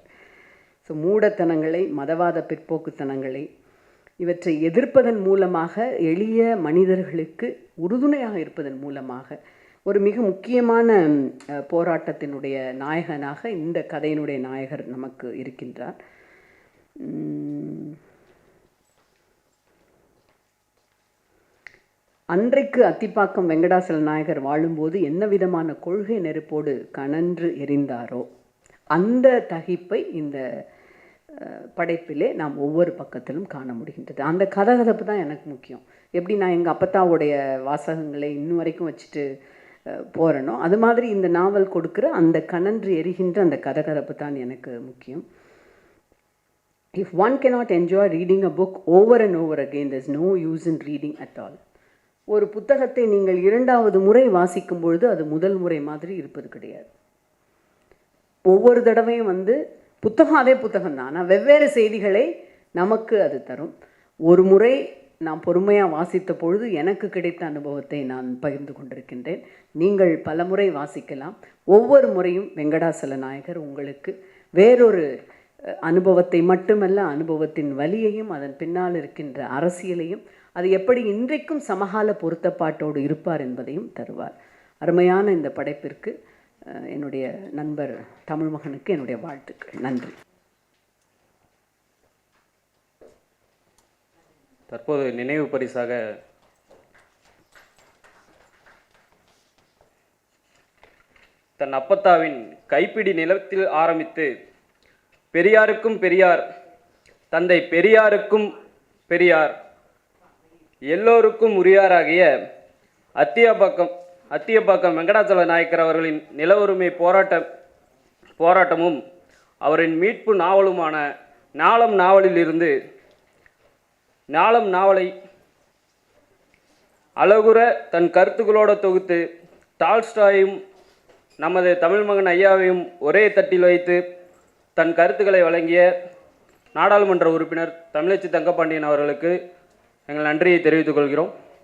ஸோ மூடத்தனங்களை, மதவாத பிற்போக்குத்தனங்களை இவற்றை எதிர்ப்பதன் மூலமாக, எளிய மனிதர்களுக்கு உறுதுணையாக இருப்பதன் மூலமாக ஒரு மிக முக்கியமான போராட்டத்தினுடைய நாயகனாக இந்த கதையினுடைய நாயகர் நமக்கு இருக்கின்றார். அன்றைக்கு அத்திப்பாக்கம் வெங்கடாசல நாயகர் வாழும்போது என்ன விதமான கொள்கை நெருப்போடு கனன்று எரிந்தாரோ அந்த தகிப்பை இந்த படைப்பிலே நாம் ஒவ்வொரு பக்கத்திலும் காண முடிகின்றது. அந்த கதகதப்பு தான் எனக்கு முக்கியம். எப்படி நான் எங்கள் அப்பத்தாவுடைய வாசகங்களை இன்னும் வரைக்கும் வச்சுட்டு போகிறனோ அது மாதிரி இந்த நாவல் கொடுக்குற அந்த கனன்று எரிகின்ற அந்த கதகதப்பு தான் எனக்கு முக்கியம். If one cannot enjoy reading a book over and over again, there's no use in reading at all. ஒரு புத்தகத்தை நீங்கள் இரண்டாவது முறை வாசிக்கும் பொழுது அது முதல் முறை மாதிரி இருப்பது கிடையாது. ஒவ்வொரு தடவையும் புத்தகம் அதே புத்தகம் தான், ஆனால் வெவ்வேறு செய்திகளை நமக்கு அது தரும். ஒரு முறை நான் பொறுமையாக வாசித்த பொழுது எனக்கு கிடைத்த அனுபவத்தை நான் பகிர்ந்து கொண்டிருக்கின்றேன். நீங்கள் பல முறை வாசிக்கலாம். ஒவ்வொரு முறையும் வெங்கடாசல நாயகர் உங்களுக்கு வேறொரு அனுபவத்தை மட்டுமல்ல, அனுபவத்தின் வலியையும் அதன் பின்னால் இருக்கின்ற அரசியலையும், அது எப்படி இன்றைக்கும் சமகால பொருத்தப்பாட்டோடு இருப்பார் என்பதையும் தருவார். அருமையான இந்த படைப்பிற்கு என்னுடைய நண்பர் தமிழ்மகனுக்கு என்னுடைய வாழ்த்துக்கள். நன்றி. தற்போது நினைவு பரிசாக தன் அப்பத்தாவின் கைப்பிடி நிலத்தில் ஆரம்பித்து பெரியாருக்கும் பெரியார், தந்தை பெரியாருக்கும் பெரியார், எல்லோருக்கும் உரியாராகிய அத்தியப்பாக்கம் வெங்கடாச்சல நாயக்கர் அவர்களின் நில உரிமை போராட்டமும் அவரின் மீட்பு நாவலுமான ஞாலம் நாவலிலிருந்து ஞாலம் நாவலை அழகுற தன் கருத்துக்களோடு தொகுத்து டால்ஸ்டாயும் நமது தமிழ்மகன் ஐயாவையும் ஒரே தட்டில் வைத்து தன் கருத்துக்களை வழங்கிய நாடாளுமன்ற உறுப்பினர் தமிழச்சி தங்கப்பாண்டியன் அவர்களுக்கு எங்கள் நன்றியை தெரிவித்துக் கொள்கிறோம்.